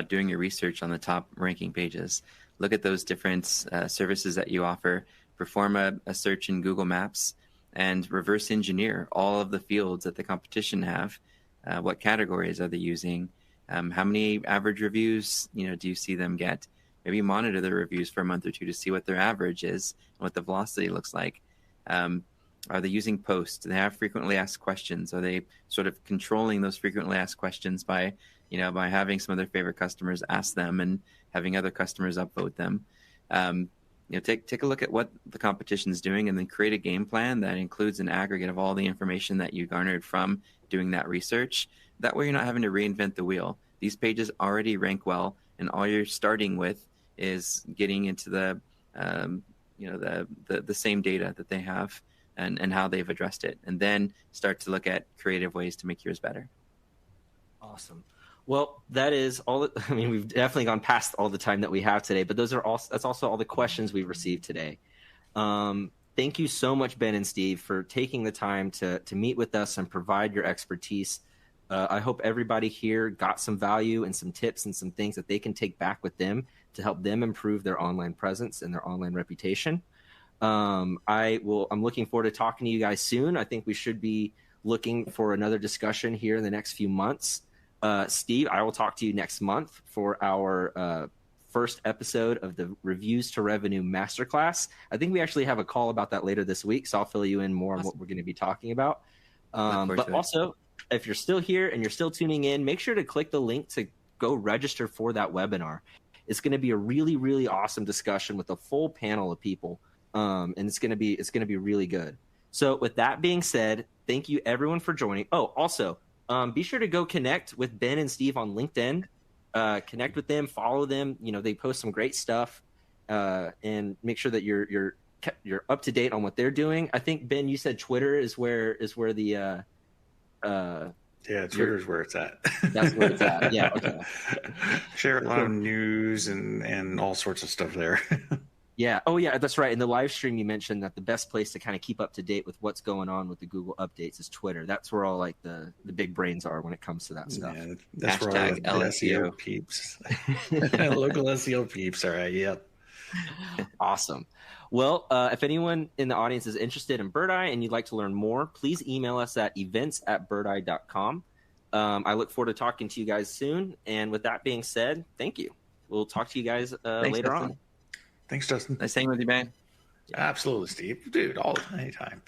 doing your research on the top ranking pages. Look at those different services that you offer. Perform a search in Google Maps and reverse engineer all of the fields that the competition have. What categories are they using? How many average reviews do you see them get? Maybe monitor their reviews for a month or two to see what their average is and what the velocity looks like. Are they using posts? Do they have frequently asked questions? Are they sort of controlling those frequently asked questions by having some of their favorite customers ask them and having other customers upvote them? Take a look at what the competition is doing and then create a game plan that includes an aggregate of all the information that you garnered from doing that research. That way you're not having to reinvent the wheel. These pages already rank well, and all you're starting with is getting into the same data that they have and how they've addressed it, and then start to look at creative ways to make yours better. Awesome. Well, that is all. I mean, we've definitely gone past all the time that we have today, but that's also all the questions we've received today. Thank you so much, Ben and Steve, for taking the time to meet with us and provide your expertise. I hope everybody here got some value and some tips and some things that they can take back with them to help them improve their online presence and their online reputation. I'm looking forward to talking to you guys soon. I think we should be looking for another discussion here in the next few months. Steve, I will talk to you next month for our first episode of the Reviews to Revenue Masterclass. I think we actually have a call about that later this week, so I'll fill you in more on what we're going to be talking about. But also, if you're still here and you're still tuning in, make sure to click the link to go register for that webinar. It's going to be a really, really awesome discussion with a full panel of people, and it's going to be really good. So with that being said, thank you everyone for joining. Oh, also, be sure to go connect with Ben and Steve on LinkedIn. Connect with them, follow them. They post some great stuff, and make sure that you're up to date on what they're doing. I think, Ben, you said Twitter is where the Twitter's where it's at. That's where it's at. Yeah. Okay. Share a lot of news and all sorts of stuff there. Yeah. Oh, yeah, that's right. In the live stream, you mentioned that the best place to kind of keep up to date with what's going on with the Google updates is Twitter. That's where all like the big brains are when it comes to that stuff. Yeah, that's where all the SEO peeps, local SEO peeps are at. Yep. Awesome. Well, if anyone in the audience is interested in Birdeye and you'd like to learn more, please email us at events@birdeye.com. I look forward to talking to you guys soon. And with that being said, thank you. We'll talk to you guys later on. Thanks, Justin. Nice hanging with you, man. Absolutely, Steve. Dude, anytime.